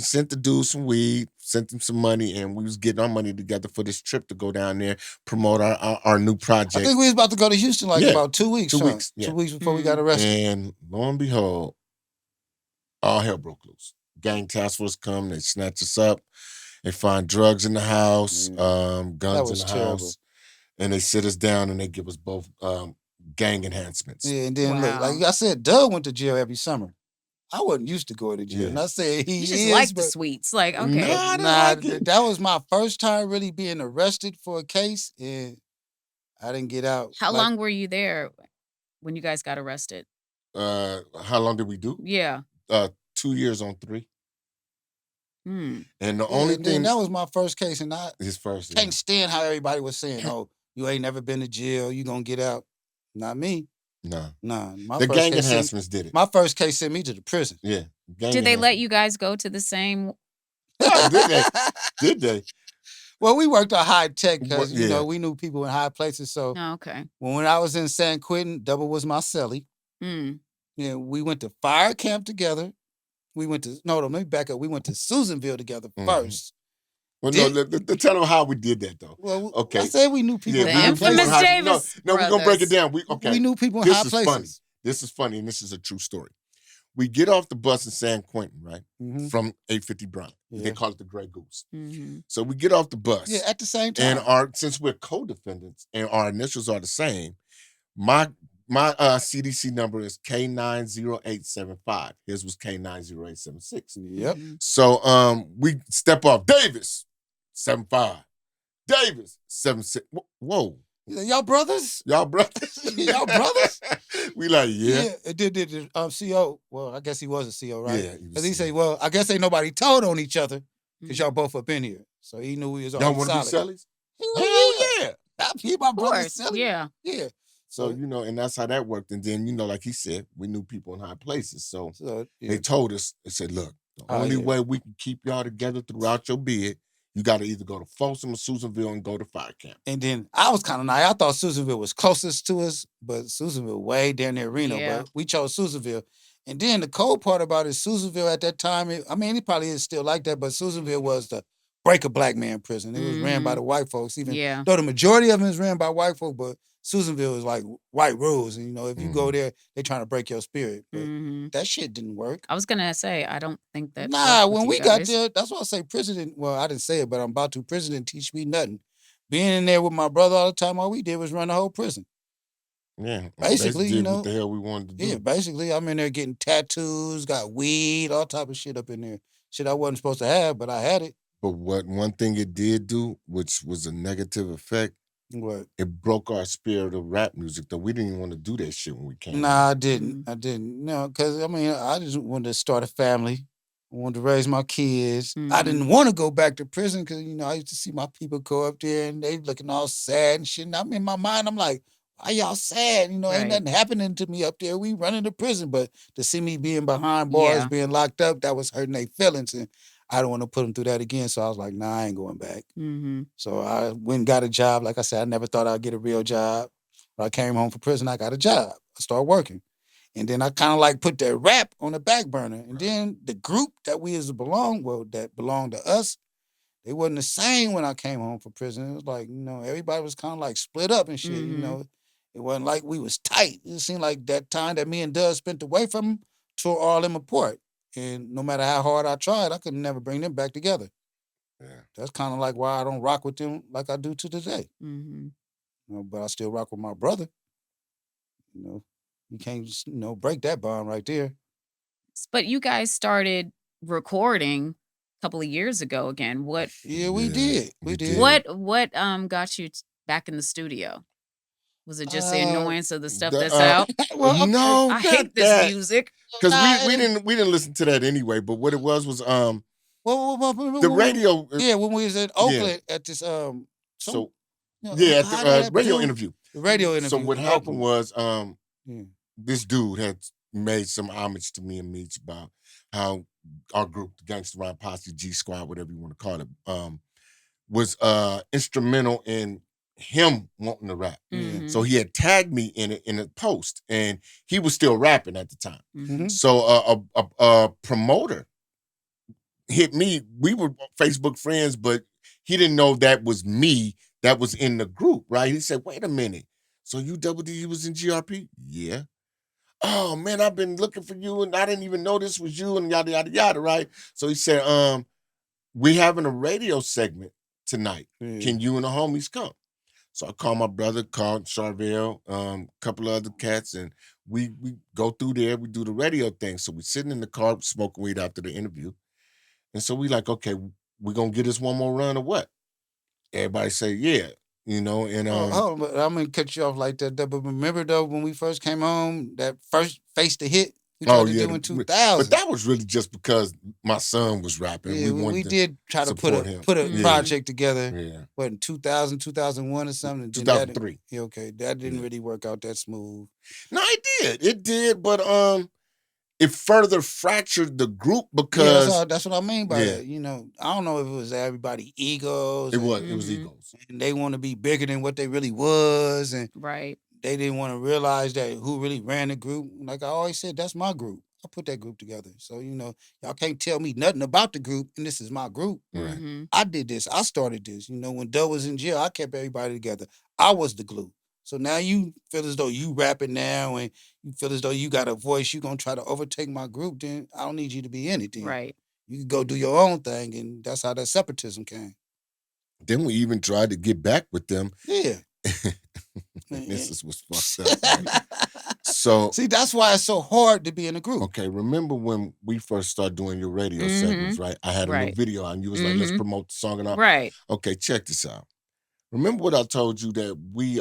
sent the dude some weed, sent him some money, and we was getting our money together for this trip to go down there, promote our new project. I think we was about to go to Houston like Yeah, about 2 weeks. 2 huh? weeks, yeah. 2 weeks before we got arrested. And lo and behold, all hell broke loose. Gang task force come, they snatch us up, they find drugs in the house, guns in was the terrible. house, and they sit us down and they give us both gang enhancements. Yeah, and then look, Wow. like I said, Doug went to jail every summer. I wasn't used to going to jail. Yeah. And I said he You just is, like the but sweets. Like, okay. Nah, I didn't nah, like it. that was my first time really being arrested for a case, and I didn't get out. How Like, long were you there when you guys got arrested? How long did we do? Yeah. 2 years on 3. Hmm. And the yeah, only and then thing that was my first case, and I his first can't stand how everybody was saying, "Oh, you ain't never been to jail, you gonna get out." Not me. No. Nah, my The first gang case enhancements did it. My first case sent me to the prison. Yeah. Gang Did they let enhancements. you guys go to the same? Did they? Did they? Well, we worked at high tech because Well, yeah. we knew people in high places. So Oh, okay. when I was in San Quentin, Double was my cellie. Hmm. Yeah, we went to fire camp together. We went to let me back up. We went to Susanville together Mhm. first. Well, Did- no, tell them how we did that though. Well, Okay. I said we knew people Yeah, in The high infamous places. high- Davis No, we're gonna break it brothers. down. Okay. We knew people in This high is places. funny. This is funny, and this is a true story. We get off the bus in San Quentin, right? Mhm. From 850 Bryant. They Yeah. call it the Grey Goose. Hmm. So we get off the bus. Yeah, at the same time. And since we're co-defendants and our initials are the same, my CDC number is K90875. His was K90876. Yep. So we step off Davis 75. Davis 76. Whoa. Y'all brothers? Y'all brothers? Y'all brothers? We like, yeah. It did the CO. Well, I guess he was a CO, right? Yeah. Because he say, well, I guess ain't nobody told on each other because Mm-hmm. y'all both up in here. So he knew we was all Y'all want to be solid. sellies? Hell Hell yeah. I'll be my Of brother course. selling. Yeah. Yeah. So, and that's how that worked. And then, like he said, we knew people in high places. So So, they told us, they said, look, the Oh, only yeah. way we can keep y'all together throughout your bid, you got to either go to Folsom or Susanville and go to fire camp. And then I was kind of naive. I thought Susanville was closest to us, but Susanville way down near Reno. Yeah. But we chose Susanville. And then the cold part about it, Susanville at that time, it probably is still like that, but Susanville was the break a black man prison. It was ran by the white folks, even Yeah. though the majority of them is ran by white folk, but Susanville is like white rules. And, if you go there, they trying to break your spirit. But Hmm. that shit didn't work. I was gonna say I don't think that. Nah, worked with when you we got guys. there, that's why I say prison didn't, well, I didn't say it, but I'm about to. Prison didn't teach me nothing. Being in there with my brother all the time, all we did was run the whole prison. Yeah. Basically, did you know. what the hell we wanted to do. Yeah, basically, I'm in there getting tattoos, got weed, all type of shit up in there. Shit I wasn't supposed to have, but I had it. But one thing it did do, which was a negative effect, What? It broke our spirit of rap music, though. We didn't even want to do that shit when we came out. Nah, I didn't. I didn't. No, because I mean, I just wanted to start a family. I wanted to raise my kids. I didn't want to go back to prison because I used to see my people go up there and they looking all sad and shit. And I'm in my mind, I'm like, why y'all sad? Ain't Right. nothing happening to me up there. We running to prison, but to see me being behind bars, Yeah. being locked up, that was hurting their feelings, and I don't want to put them through that again. So I was like, nah, I ain't going back. So I went and got a job. Like I said, I never thought I'd get a real job. When I came home from prison, I got a job. I started working. And then I kind of like put that rap on the back burner. And then the group that we that belonged to us, they wasn't the same when I came home from prison. It was like, everybody was kind of like split up and shit, It wasn't like we was tight. It seemed like that time that me and Doug spent away from them tore all them apart. And no matter how hard I tried, I could never bring them back together. Yeah. That's kind of like why I don't rock with them like I do to today. But I still rock with my brother. You can't just, break that bond right there. But you guys started recording a couple of years ago again. What? Yeah, we did. We did. What got you back in the studio? Was it just the annoyance of the stuff that's out? Well, okay. No, I hate this music. Because we didn't listen to that anyway. But what it was the radio. Yeah, when we was in Oakland at this at the radio interview. The radio interview. So what happened was this dude had made some homage to me and Meech about how our group, the Gangsta Rhyme Posse, G Squad, whatever you want to call it, was instrumental in him wanting to rap. So he had tagged me in it in a post, and he was still rapping at the time. So a promoter hit me. We were Facebook friends, but he didn't know that was me that was in the group, right? He said, wait a minute. So you Double D was in GRP? Yeah. Oh man, I've been looking for you and I didn't even know this was you and yada, yada, yada, right? So he said, we having a radio segment tonight. Can you and the homies come? So I called my brother, called Charvel, a couple of other cats, and we go through there, we do the radio thing. So we sitting in the car smoking weed after the interview. And so we like, okay, we're gonna get this one more run or what? Everybody say, yeah. And but I'm gonna cut you off like that. But remember though, when we first came home, that first Face the Hit we tried to do in 2000. But that was really just because my son was rapping. Yeah, we did try to put a project together. Yeah. What, in 2000, 2001 or something? 2003. Okay, that didn't really work out that smooth. No, it did, but it further fractured the group because that's what I mean by that. I don't know if it was everybody egos. It was egos. And they want to be bigger than what they really was. And right. They didn't want to realize that who really ran the group. Like I always said, that's my group. I put that group together. So, y'all can't tell me nothing about the group, and this is my group. Right. I did this. I started this. When Doe was in jail, I kept everybody together. I was the glue. So now you feel as though you rapping now and you feel as though you got a voice, you're going to try to overtake my group, then I don't need you to be anything. Right. You can go do your own thing, and that's how that separatism came. Then we even tried to get back with them. Yeah. This is what's fucked up. Right? So see, that's why it's so hard to be in a group. Okay, remember when we first started doing your radio segments, right? I had a little video and you was like, let's promote the song and all. Right. Okay, check this out. Remember what I told you that we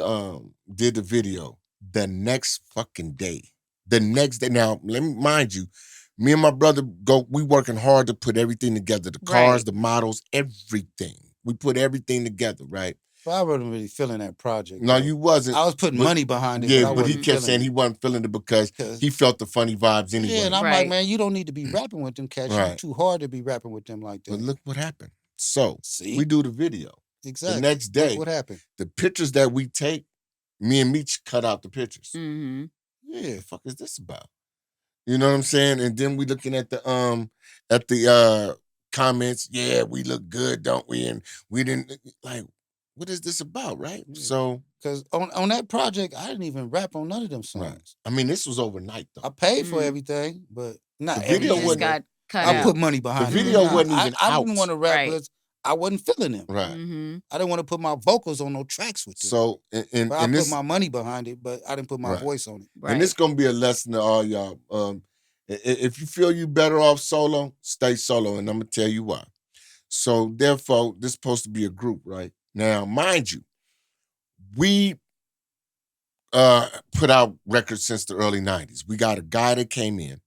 did the video the next fucking day. The next day. Now, let me mind you, me and my brother we working hard to put everything together. The cars, the models, everything. We put everything together, right? But I wasn't really feeling that project. No, you wasn't. I was putting money behind it. Yeah, but he kept saying he wasn't feeling it because he felt the funny vibes anyway. Yeah, and I'm like, man, you don't need to be rapping with them cats. You're too hard to be rapping with them like that. But look what happened. So, we do the video. Exactly. The next day, what happened? The pictures that we take, me and Meech cut out the pictures. Yeah, the fuck is this about? You know what I'm saying? And then we looking at the comments. Yeah, we look good, don't we? And we didn't like. What is this about, right? Yeah. So, because on that project, I didn't even rap on none of them songs. Right. I mean, this was overnight though. I paid for everything, but not the video everything. Got cut I out. put money behind the video. It. Wasn't even I out. didn't want to rap because I wasn't feeling them. Right. I didn't want to put my vocals on no tracks with them. So, and I put my money behind it, but I didn't put my voice on it. Right. And this gonna be a lesson to all y'all. If you feel you better off solo, stay solo, and I'm gonna tell you why. So, therefore, this is supposed to be a group, right? Now, mind you, we put out records since the early 90s. We got a guy that came in.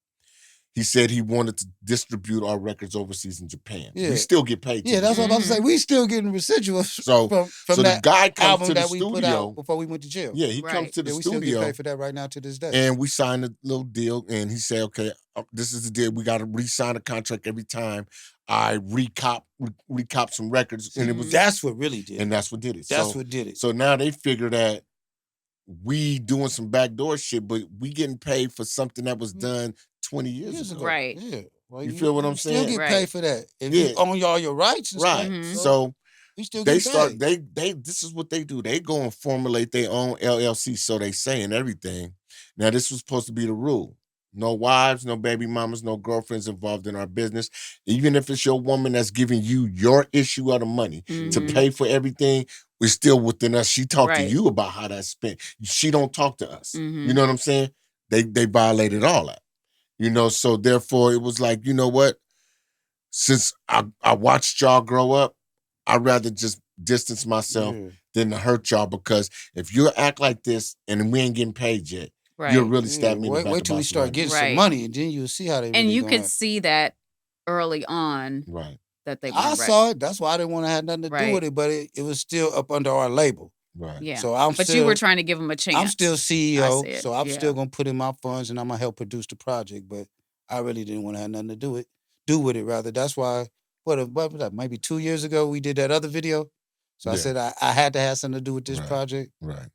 He said he wanted to distribute our records overseas in Japan. Yeah. We still get paid. Yeah, that's what I'm about to say. We still getting residuals So from the that guy comes album to the that we put studio. out before we went to jail. Yeah, he comes to the we still get studio. paid for that right now to this day. And we signed a little deal, and he said, okay, this is the deal. We got to re-sign a contract every time I recop some records. And it was that's what really did it. And that's what did it. That's what did it. So now they figure that we doing some backdoor shit, but we getting paid for something that was done 20 years ago. Right. Yeah. Well, you feel what I'm saying? Still get paid for that. If you own all your rights and right. stuff. So we still they get start paid. they this is what they do. They go and formulate their own LLC, so they say, and everything. Now this was supposed to be the rule. No wives, no baby mamas, no girlfriends involved in our business. Even if it's your woman that's giving you your issue of the money to pay for everything, we're still within us. She talked to you about how that's spent. She don't talk to us. You know what I'm saying? They violated all that. You know, so therefore it was like, you know what? Since I watched y'all grow up, I'd rather just distance myself than to hurt y'all, because if you act like this and we ain't getting paid yet, you'll really stab me in the back. Wait till we start getting some money, and then you'll see how they really and you could see that early on. Right. That they I saw it. That's why I didn't want to have nothing to do with it, but it was still up under our label. Right. Yeah. So but you were trying to give them a chance. I'm still CEO, so I'm still gonna put in my funds and I'm gonna help produce the project. But I really didn't want to have nothing to do with it. Rather, that's why. What maybe 2 years ago we did that other video. So I said I had to have something to do with this project. Right.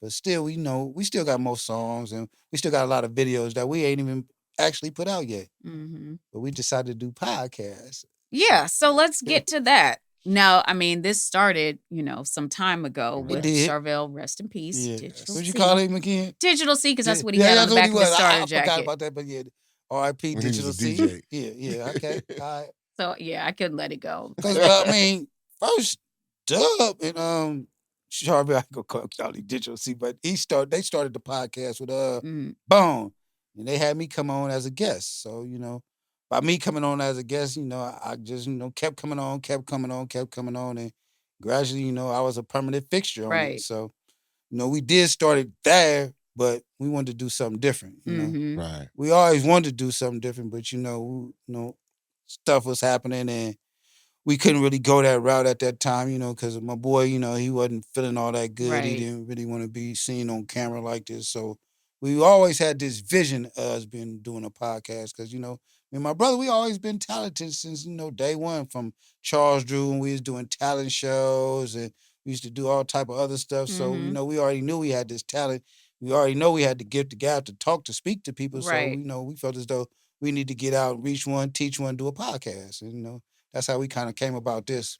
But still, we still got more songs and we still got a lot of videos that we ain't even actually put out yet. But we decided to do podcasts. Yeah, so let's get to that. Now, I mean, this started, some time ago with Charvel, rest in peace. Yeah. What'd you call him again? Digital C, because that's what he had on the back of his starter jacket. I forgot about that, but yeah, R.I.P. Digital C. DJ. Yeah, okay. All right. So, yeah, I couldn't let it go. Because, I mean, first, Dub and Charvel, I ain't gonna call y'all Digital C, but they started the podcast with Bone, and they had me come on as a guest. So, by me coming on as a guest, I just, kept coming on, and gradually, I was a permanent fixture on it. So, we did start it there, but we wanted to do something different. Right. We always wanted to do something different, but stuff was happening and we couldn't really go that route at that time, because my boy, he wasn't feeling all that good. Right. He didn't really want to be seen on camera like this. So we always had this vision of us being doing a podcast because, me and my brother, we always been talented since, day one, from Charles Drew, and we was doing talent shows and we used to do all type of other stuff. So, we already knew we had this talent. We already know we had to give the gap to speak to people. Right. So, we felt as though we need to get out, reach one, teach one, do a podcast. And, that's how we kind of came about this.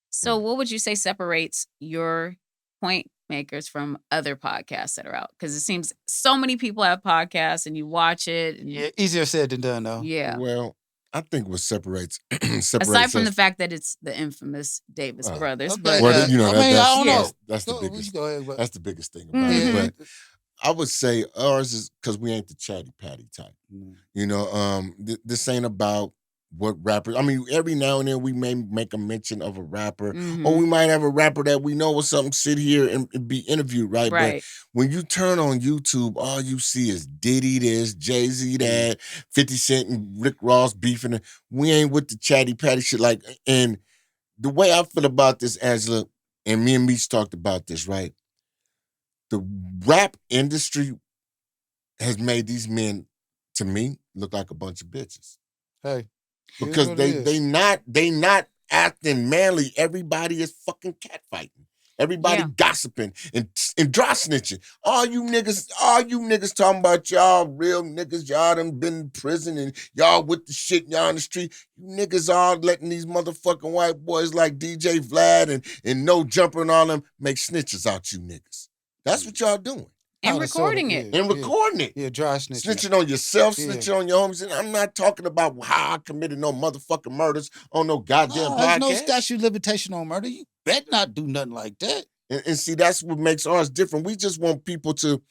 So what would you say separates your Point Makers from other podcasts that are out? Because it seems so many people have podcasts and you watch it. And yeah, easier said than done, though. Yeah. Well, I think what separates aside from the fact that it's the infamous Davis brothers. Okay. But well, I don't know. That's the biggest. Go ahead, that's the biggest thing about it. But I would say ours is because we ain't the chatty patty type. This ain't about what rapper. I mean, every now and then we may make a mention of a rapper, or we might have a rapper that we know or something sit here and be interviewed, right? But when you turn on YouTube, all you see is Diddy this, Jay-Z that, 50 Cent and Rick Ross beefing. We ain't with the chatty patty shit. And the way I feel about this, Angela, and me and Meech talked about this, right? The rap industry has made these men, to me, look like a bunch of bitches. Hey. Because they not acting manly. Everybody is fucking catfighting. Everybody gossiping and dry snitching. All you niggas talking about y'all real niggas, y'all done been in prison and y'all with the shit, y'all on the street. You niggas all letting these motherfucking white boys like DJ Vlad and No Jumper and all them make snitches out you niggas. That's what y'all doing. And recording it. And recording it. Yeah, dry snitching. Snitching on yourself, snitching on your homies. And I'm not talking about how I committed no motherfucking murders on no goddamn podcast. There's no statute of limitation on murder. You bet not do nothing like that. And see, that's what makes ours different. We just want people to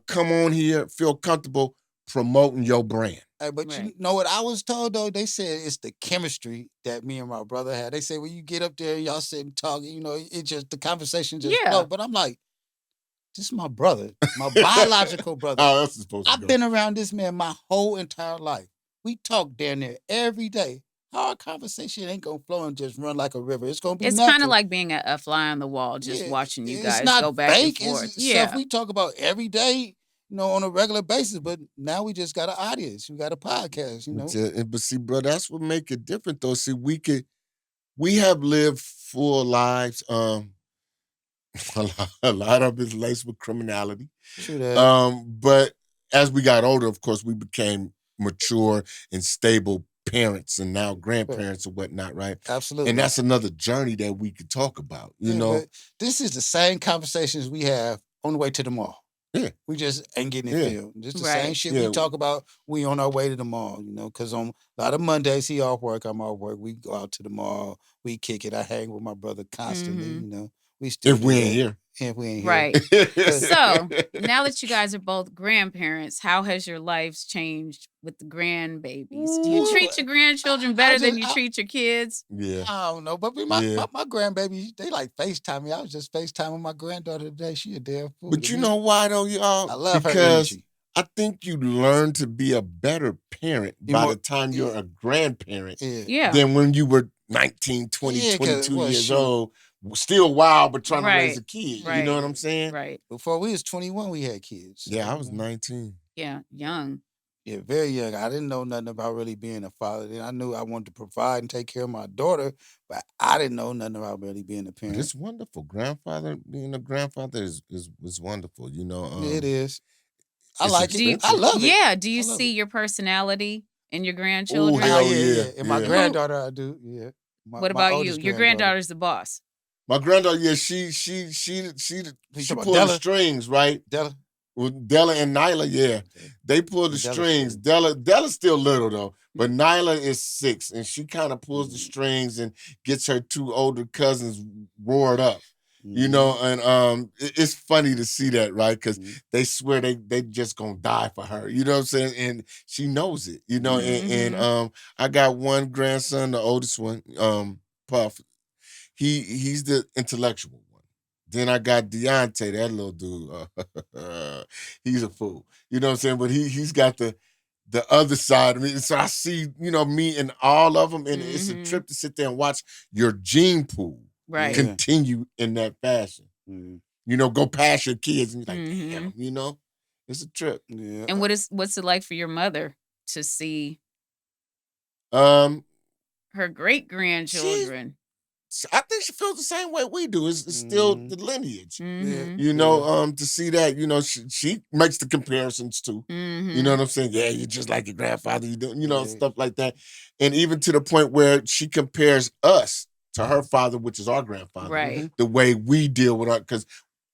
come on here, feel comfortable promoting your brand. But Right. you know what I was told though? They said it's the chemistry that me and my brother had. They say when you get up there, y'all sit and talk, it just the conversation just Yeah. flow. But I'm like, this is my brother, my biological brother. Oh, that's supposed to I've go. been around this man my whole entire life. We talk down there every day. Our conversation ain't gonna flow and just run like a river. It's gonna be It's natural. kind of like being a fly on the wall, just Yeah, watching you it's guys not go back fake. and forth. It's stuff Yeah. we talk about every day, on a regular basis. But now we just got an audience. We got a podcast. But see, bro, that's what make it different, though. See, we have lived full lives. A lot of it's laced with criminality. True that. But as we got older, of course, we became mature and stable parents and now grandparents and whatnot, right? Absolutely. And that's another journey that we could talk about, you know? But this is the same conversations we have on the way to the mall. Yeah. We just ain't getting it filmed. Just the Right. same shit we talk about. We on our way to the mall, because on a lot of Mondays he off work, I'm off work. We go out to the mall, we kick it. I hang with my brother constantly, We still If we ain't here. If we ain't Right. here. So now that you guys are both grandparents, how has your lives changed with the grandbabies? Do you treat your grandchildren better than you treat your kids? Yeah. I don't know, but my grandbaby, they like FaceTime me. I was just FaceTiming my granddaughter today. She a damn fool. But you know why though, y'all? I love her because energy. I think you learn to be a better parent by the time you're a grandparent than when you were 19, 20, 22 years old. Still wild, but trying to raise a kid. Right. You know what I'm saying? Right. Before we was 21, we had kids. Yeah, I was 19. Yeah, young. Yeah, very young. I didn't know nothing about really being a father. Then I knew I wanted to provide and take care of my daughter, but I didn't know nothing about really being a parent. But it's wonderful. Being a grandfather is wonderful. It is. I like it. I expensive. love it. Yeah. Do you see your personality in your grandchildren? Hell yeah. yeah. And my granddaughter, I do. Yeah. What about you? Your granddaughter's the boss. My granddaughter, yeah, she pulled the strings, right? Della. With Della and Nyla, yeah. They pull the strings. Della's still little though, but Nyla is 6 and she kind of pulls the strings and gets her 2 older cousins roared up. And it's funny to see that, right? Because they swear they just gonna die for her. You know what I'm saying? And she knows it, and I got one grandson, the oldest one, Puff. He's the intellectual one. Then I got Deontay, that little dude. He's a fool. You know what I'm saying? But he's got the other side of me. So I see, me and all of them, and it's a trip to sit there and watch your gene pool continue in that fashion. Go past your kids and you're like, damn, it's a trip. Yeah. And what's it like for your mother to see her great grandchildren? I think she feels the same way we do. It's still the lineage. To see that, she makes the comparisons too. You know what I'm saying? Yeah, you're just like your grandfather. You do, stuff like that. And even to the point where she compares us to her father, which is our grandfather. Right. The way we deal with because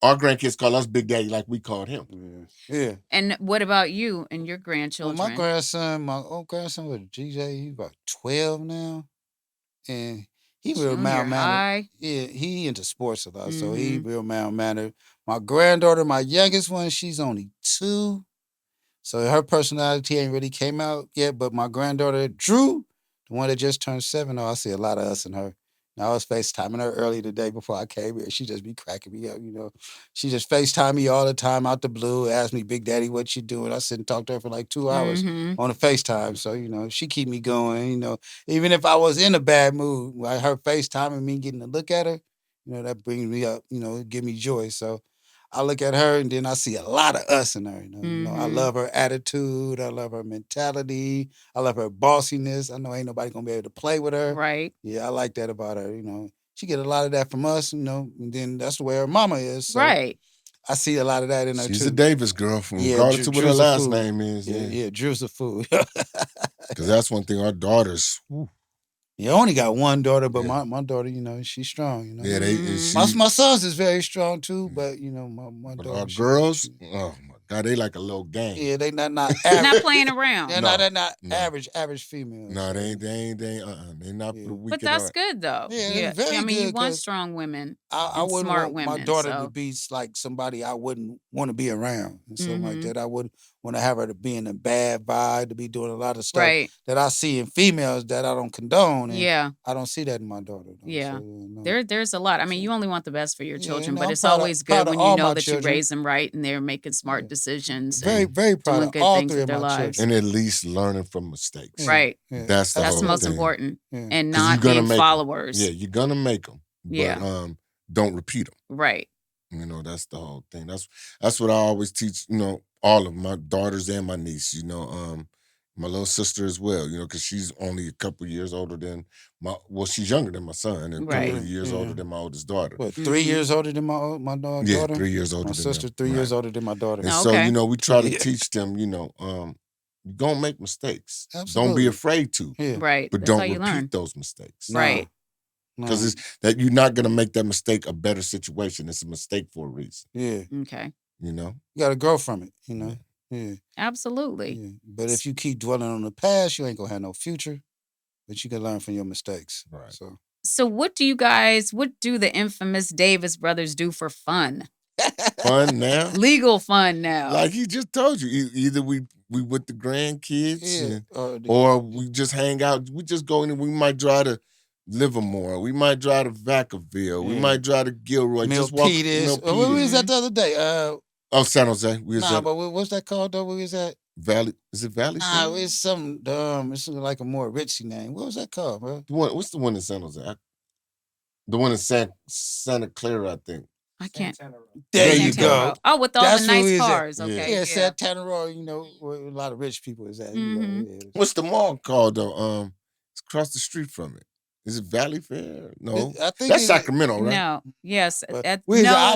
our grandkids call us Big Daddy like we called him. Yeah. And what about you and your grandchildren? Well, my old grandson was GJ. He's about 12 now. And he real mild-mannered. Yeah, he into sports a lot, so he real mild-mannered. My granddaughter, my youngest one, she's only 2. So her personality ain't really came out yet, but my granddaughter, Drew, the one that just turned 7, I see a lot of us in her. Now, I was FaceTiming her early today before I came here. She just be cracking me up, She just FaceTime me all the time out the blue, ask me, Big Daddy, what you doing? I sit and talk to her for like 2 hours on the FaceTime. So, she keep me going, Even if I was in a bad mood, like her FaceTiming me, getting to look at her, that brings me up, it give me joy. So I look at her and then I see a lot of us in her. I love her attitude. I love her mentality. I love her bossiness. I know ain't nobody gonna be able to play with her. Right. Yeah, I like that about her. She get a lot of that from us. And then that's the way her mama is. So right. I see a lot of that in her too. She's a Davis girl, regardless of what her last name is. Yeah, Drew's a fool. Because that's one thing. Our daughters. You only got one daughter, but my daughter, she's strong. Yeah, my sons is very strong too, but my daughter. Our girls, oh my God, they like a little gang. Yeah, they not Not average. playing around. They're No, not no. average females. No, so. they ain't. They not for the weak But at that's heart. good though. Yeah, Yeah. it's very I mean, you good want 'cause strong women I and wouldn't smart want my women. daughter so. to be like somebody I wouldn't want to be around and something like Mhm. that. I wouldn't want to have her to be in a bad vibe, to be doing a lot of stuff Right. that I see in females that I don't condone. And Yeah. I don't see that in my daughter. Though. Yeah. So, no. There's a lot. I mean, So- you only want the best for your Yeah, children, no, but I'm it's proud of- always proud good of when you all know my that you children. raise them right and they're making smart Yeah. decisions Very, and very proud doing of good all things three with of their my lives. children. And at least learning from mistakes. Yeah, Right. yeah, That's the That's the whole most thing. important. Yeah. And 'Cause you're not gonna being make 'em. followers. Yeah, you're gonna make them, but Yeah. don't repeat them. Right. You know, that's the whole thing. That's what I always teach. You know, all of my daughters and my niece. You know, my little sister as well. You know, because she's only a couple years older than she's younger than my son, and a couple of Right. years older than my oldest daughter. What, 3 Mhm. years older than my Yeah, daughter? 3 years older My than sister, them. 3 years Right. older than my daughter. And Oh, so, okay. you know, we try to Yeah. teach them. You know, you're gonna make mistakes. Don't Absolutely. be afraid to, Yeah. Right. but That's how don't you learn. repeat those mistakes. Nah, Right. Because nah. it's that you're not gonna make that mistake a better situation. It's a mistake for a reason. Yeah. Okay. You know. You got to grow from it, you know? Yeah. Absolutely. Yeah. But if you keep dwelling on the past, you ain't going to have no future. But you can learn from your mistakes. Right. So what do the infamous Davis brothers do for fun? Fun now. Legal fun now. Like he just told you, either we with the grandkids, Yeah. or we just hang out. We just go in and we might drive to Livermore. We might drive to Vacaville. We Yeah. might drive to Gilroy. Just walk Milpitas. to Where we was at the other day? Oh, San Jose. We was at but what's that called though? Where we was at? Valley. Is it Valley? Nah, it's some it's like a more richy name. What was that called, bro? What's the one in San Jose? The one in Santa Clara, I think. I can't. There you Santana go. Row. Oh, with all That's the where nice we was at. cars. Yeah. Okay. Yeah, Santana Row, you know, where a lot of rich people is at. You know, Mhm. yeah. What's the mall called though? It's across the street from it. Is it Valley Fair? No, I think that's Sacramento, right? No. Yes. But I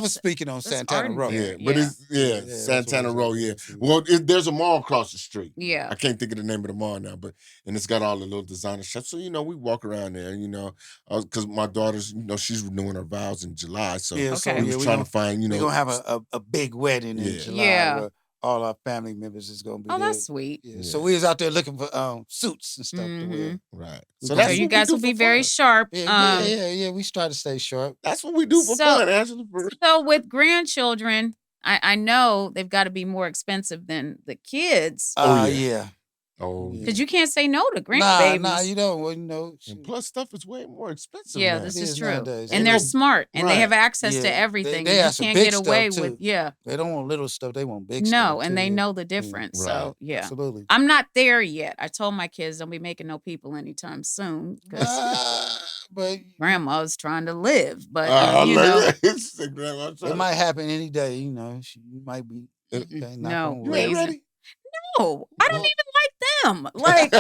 was speaking on that's Santana Row. Yeah, Ardent. but Yeah. it's that's what Santana it Row. was. Yeah, well, there's a mall across the street. Yeah. I can't think of the name of the mall now, and it's got all the little designer shops. So you know, we walk around there. You know, because my daughter's, you know, she's renewing her vows in July, so Yeah, Okay. we was trying to find, you know, we're gonna have a big wedding in Yeah. July Yeah. where all our family members is gonna be Oh, there. that's sweet. Yeah. Yeah. So we was out there looking for suits and stuff to wear. right. So So So that's you what we guys do will be for very fun. sharp. Yeah. We try to stay sharp. That's what we do for So- fun, Angela. So with grandchildren, I know they've got to be more expensive than the kids Oh, yeah. Yeah. Oh, Yeah. because you can't say no to grandbabies. Nah, you don't. Well, you know. and plus stuff is way more expensive. Yeah, now. this It is is true. nowadays. And Ain't they're no- smart and they right. have access Yeah, to everything. they and you have some can't big get away stuff, with too. They don't want little stuff. They want big stuff. no, and too, they yeah. know the difference. Right. So yeah. Absolutely. I'm not there yet. I told my kids don't be making no people anytime soon because But grandma's trying to live. But I know, like it. it might happen any day. You know, you might be. Mm-mm. Okay, knock No, on You wood. ain't please. ready? no, I don't even like them. Like,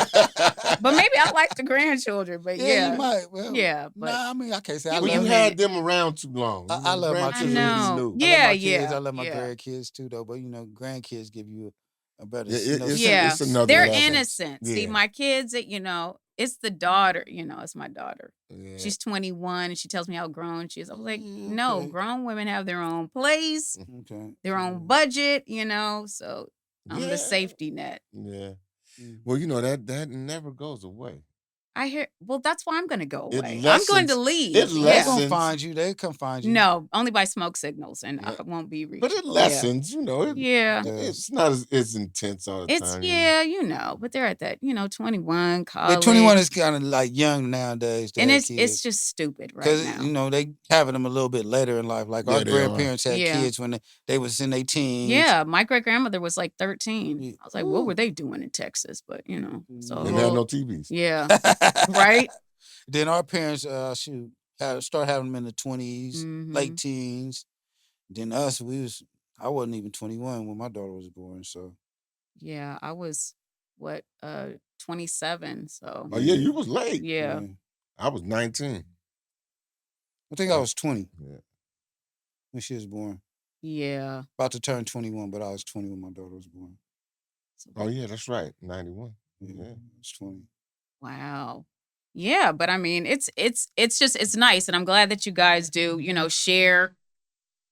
but maybe I like the grandchildren. But Yeah, you might. Well, yeah, but nah, I mean, I can't say I Well, love you hate had it. them around too long. I love my I children. know. New. I love my Yeah, kids. yeah, I love my yeah. grandkids too, though. But you know, grandkids give you a better. Yeah, you know, it's Yeah, it's another they're level. innocent. See, Yeah. my kids, it's the daughter. It's my daughter. Yeah. She's 21 and she tells me how grown she is. I was like, Yeah, no, okay. grown women have their own place, Okay. their own budget, so I'm Yeah. the safety net. Yeah. Mm. Well, you know that never goes away. I hear, well, that's why I'm going to go It away. I'm going to lessens- leave. it They Yeah. gonna lessens- find you. They come find you. No, only by smoke signals and Yeah. I won't be reached. But it lessens, you know. Yeah. It's not as intense all the It's, time. but they're at that, 21, But college. 21 is kind of like young nowadays. to and have it's kids. just stupid right Because now. you know they having them a little bit later in life. Like Yeah, our they are. grandparents had Yeah. kids when they was in their teens. Yeah, my great grandmother was like 13. Yeah. I was like, what were they doing in Texas? But so They didn't have no TVs. yeah, right. Then our parents, start having them in the 20s, Mhm. late teens. Then us, I wasn't even 21 when my daughter was born. So Yeah, I was 27. So Oh yeah, you was late. yeah, I was 19. I think I was 20 Yeah. when she was born. yeah. About to turn 21, but I was 20 when my daughter was born. Oh yeah, that's right. 91. Yeah, Yeah. I was 20. Wow. Yeah, but I mean, it's nice, and I'm glad that you guys do, share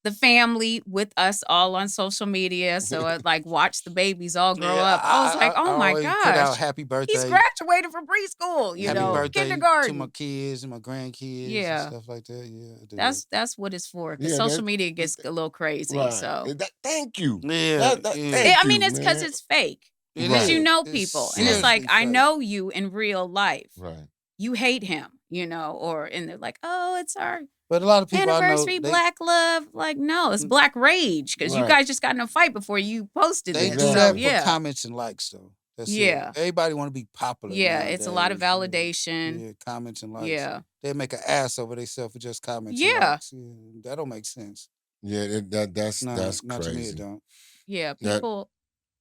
the family with us all on social media. So I like watch the babies all grow up. I was like, oh my always put out gosh, happy he's birthday. graduated from preschool, Happy Yeah. birthday to kindergarten. my kids and my grandkids and Yeah. stuff like that. Yeah, I do that. That's what it's for. Because Yeah, social that- media gets a little crazy. Right. So Thank you. Yeah, yeah. Thank I mean, you, it's because man. it's fake. It Because you Right. know It's people. And it's like, seriously I fake. know you in real life. Right. You hate him, and they're like, oh, it's our But a lot of people anniversary, I know black love. Like, no, it's black rage. Because you Right. guys just got in a fight before you posted they this. do So, that for yeah. comments and likes though. That's Yeah. it. Everybody want to be popular. Yeah, it's a lot of nowadays. validation. Yeah, comments and likes. Yeah. They make an ass over themselves for just comments and Yeah. likes. Yeah, that don't make sense. Yeah, that's No, that's not to me. crazy. It don't. Yeah, That- people,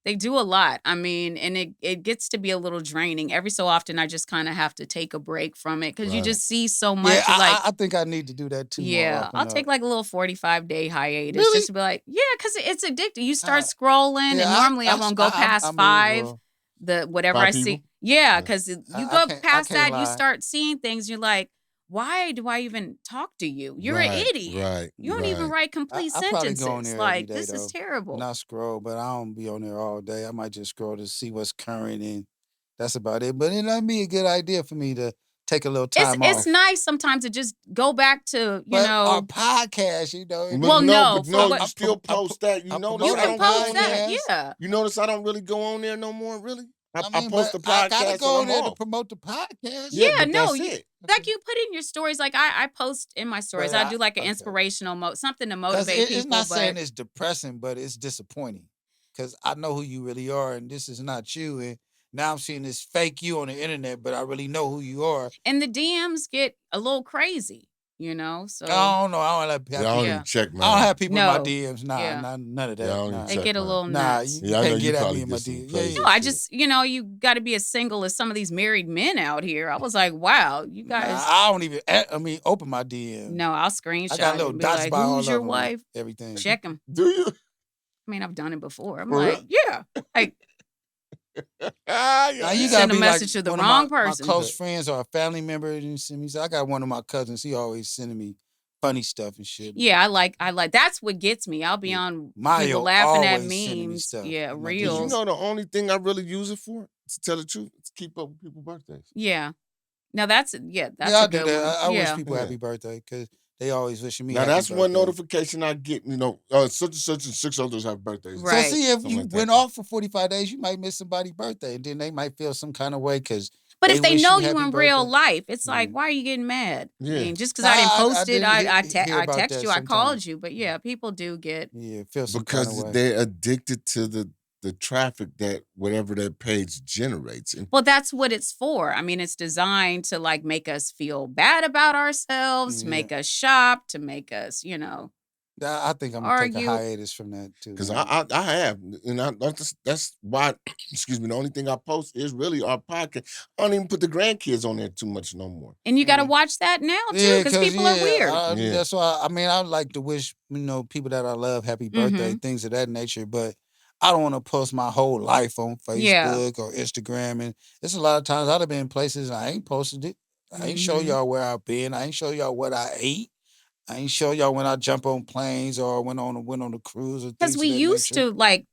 they do a lot. I mean, and it gets to be a little draining. Every so often, I just kind of have to take a break from it because you Right. just see so much. Yeah, You're like, I think I need to do that too. more yeah, often, I'll take like a little 45-day hiatus Really? just to be like, yeah, because it's addictive. You start Uh, scrolling, yeah, and normally I won't go past I'm 5. well, Whatever 5 I see. people? Yeah, Yeah. because you I go can't- I past can't that, you lie. start seeing things. You're like, why do I even talk to you? You're an Right, idiot. Right. You don't even right. write complete I probably sentences. go on there every Like, day, this is though. terrible. Not scroll, but I don't be on there all day. I might just scroll to see what's current, and that's about it. But it might be a good idea for me to take a little time off. It's nice sometimes to just go back to, But our podcast, But Well, no, but for no, what- you still post that. You I notice you I can don't post go on that. there. Yeah. You notice I don't really go on there no more. Really, I mean, post but the I podcast. gotta go and on there I'm to off. promote the podcast. Yeah, but no, that's you- it. Like you put in your stories, like I post in my stories. But I do like an okay. inspirational something to 'Cause motivate people. it's not but saying it's depressing, but it's disappointing. Because I know who you really are, and this is not you. And now I'm seeing this fake you on the internet, but I really know who you are. and the DMs get a little crazy, So I don't know. I don't have Yeah, I don't Yeah. even check, man. I don't have people in my No. DMs. Nah, Yeah. none of that. Yeah, I don't nah. even they check get a mine. little Nah, nuts. you Yeah, I know can't you get at probably me in my get some DMs. crazy No, I shit. just, you got to be as single as some of these married men out here. I was like, wow, you guys. I don't even. Open my DMs. No, I'll screenshot I got little it and be dots like, by all who's of your them, wife? Everything. Check them. Do you? I mean, I've done it before. I'm For like, real? yeah. Like, Now you Send gotta a be message like to the one of wrong my person. close friends or a family member and send me. So I got one of my cousins. He always sending me funny stuff and shit. yeah, I like that's what gets me. I'll be Yeah. on Mario people laughing at always sending me memes. stuff Yeah, in my Because reels. you know the only thing I really use it for, to tell the truth, is keep up with people's birthdays. Yeah. Now that's I a do good that. one. I wish Yeah. people Yeah. happy birthday because they always wishing me. Now happy that's one birthday. notification I get. Such and such and 6 others have birthdays. Right. So see, if Something you like that. went off for 45 days, you might miss somebody's birthday, and then they might feel some kind of way because. But if they wish know you you happy in real birthday. life, it's like, Yeah. why are you getting mad? I Yeah. mean, just because I didn't Nah, I post it, did I hear about text that you, I sometime. called you. But yeah, people do get. Yeah, feel some kind of Because way. they're addicted to the traffic that whatever their page generates. And Well, that's what it's for. I mean, it's designed to like make us feel bad about ourselves, to Yeah. make us shop, to make us, I think I'm gonna take a argue. hiatus from that too. because man. I have, and that's why. Excuse me. The only thing I post is really our podcast. I don't even put the grandkids on there too much no more. And you got to Yeah. watch that now too, because people are weird. Yeah. That's why I mean I like to wish people that I love happy birthday, things of that nature. But I don't want to post my whole life on Yeah. Facebook or Instagram, and it's a lot of times I'd have been in places I ain't posted it. I ain't show Mhm. y'all where I've been. I ain't show y'all what I ate. I ain't show y'all when I jump on planes or went on a cruise or things Because of we that used nature. to like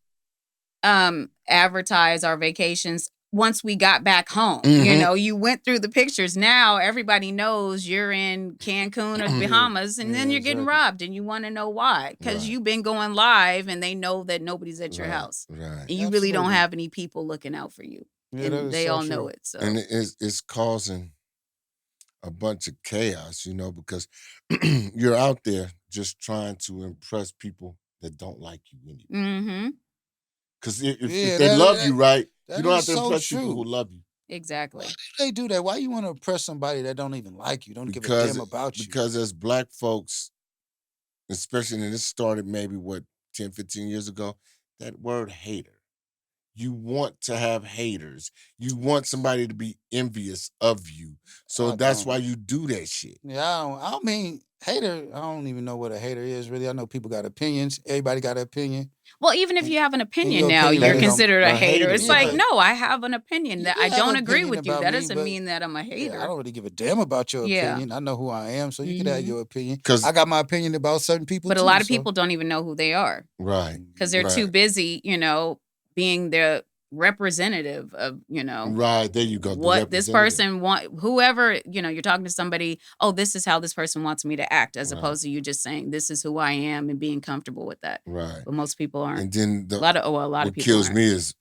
advertise our vacations once we got back home. Mhm. You went through the pictures. Now everybody knows you're in Cancun or the Bahamas, and then Yeah, you're getting exactly. robbed, and you want to know why. Because Right. you've been going live, and they know that nobody's at your Right, house. Right. And you really don't Absolutely. have any people looking out for you. Yeah, that And is they so all know true. it. So And it's causing a bunch of chaos, because you're out there just trying to impress people that don't like you anyway. mm-hmm. Because Yeah, if they love you right, that you don't have is to so impress people true. who love you. Exactly. Why do they do that? Why you want to impress somebody that don't even like you, don't give a Because damn about you? because as black folks, especially, and this started maybe 10, 15 years ago, that word hater. You want to have haters. You want somebody to be envious of you. So I that's don't. why you do that shit. Yeah, I don't mean hater. I don't even know what a hater is really. I know people got opinions. Everybody got an opinion. Well, even if And- you have an opinion your now, opinion you're is considered a a hater. hater, It's yeah, like, but- no, I have an opinion You that can I have don't an agree opinion with you. about That me, doesn't but mean that I'm a yeah, I hater. don't really give a damn about your Yeah. opinion. I know who I am, so you can have Mhm. your opinion. 'Cause- I got my opinion about certain people But too. a lot of so- people don't even know who they are Right. because they're too Right. busy, being the representative of, Right. There you go. The what this representative. person want. Whoever, you're talking to somebody, oh, this is how this person wants me to act, as Right. opposed to you just saying, this is who I am and being comfortable with that. Right. But most people aren't. And then A lot of what people kills aren't. me is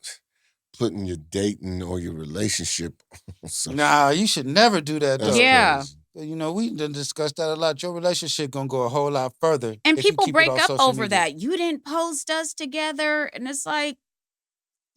putting your dating or your relationship on social. Nah, you should never do that That's though. Yeah. crazy. We done discussed that a lot. Your relationship gonna go a whole lot further. And if you people keep it break off up social over media. that. You didn't post us together. And it's like,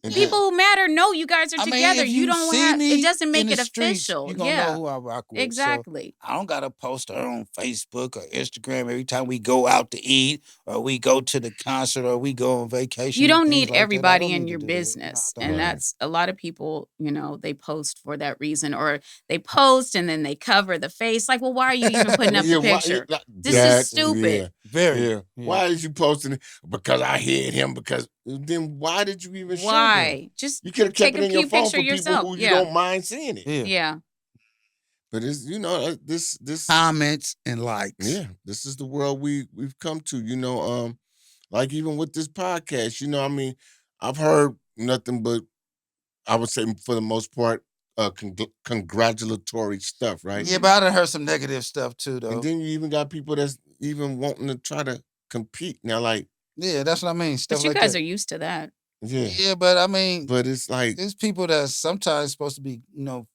And people who matter know you guys are I mean, together. if you you don't see have, me it doesn't make in the it streets, official. you gonna Yeah. know who I rock with. So Exactly. I don't gotta post her on Facebook or Instagram every time we go out to eat or we go to the concert or we go on vacation. You and don't things need like that. I everybody don't in need your to do that. No, I business. don't. And Right. that's a lot of people, they post for that reason, or they post and then they cover the face. Like, well, why are you even putting up yeah, the picture? This that, is stupid. Yeah. Very. Yeah. Why is you posting it? Because I hit him. Because then why did you even show them? Why? Just You could have take kept it a in your cute phone picture for people yourself. who you Yeah. don't mind seeing it. Yeah. Yeah. But it's this Comments and likes. yeah, this is the world we've come to. Like even with this podcast, I mean, I've heard nothing but I would say for the most part, congratulatory stuff, right? Yeah, but I done heard some negative stuff too, though. And then you even got people that's even wanting to try to compete now, like Yeah, that's what I mean. Stuff But you like guys that. are used to that. yeah, Yeah, but I mean, but it's like there's people that's sometimes supposed to be,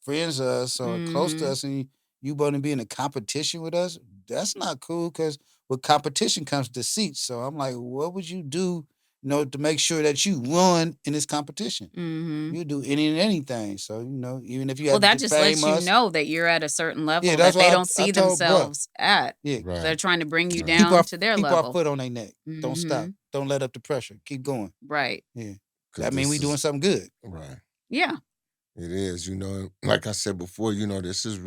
friends of us or close to Mhm. us, and you want to be in a competition with us. That's not cool because with competition comes deceit. So I'm like, what would you do, to make sure that you won in this competition? Hmm. You do any and anything. So even if you Well, have that to just defame lets you us, know that you're at a certain level that that's they why don't I see told bruh. themselves at. yeah, right. They're trying to bring you Right. down to their keep our level. foot on their neck. Don't stop. Mhm. Don't let up the pressure. Keep going. Right. Yeah, 'Cause that mean this we doing is- something good. right. Yeah. It is, like I said before, this is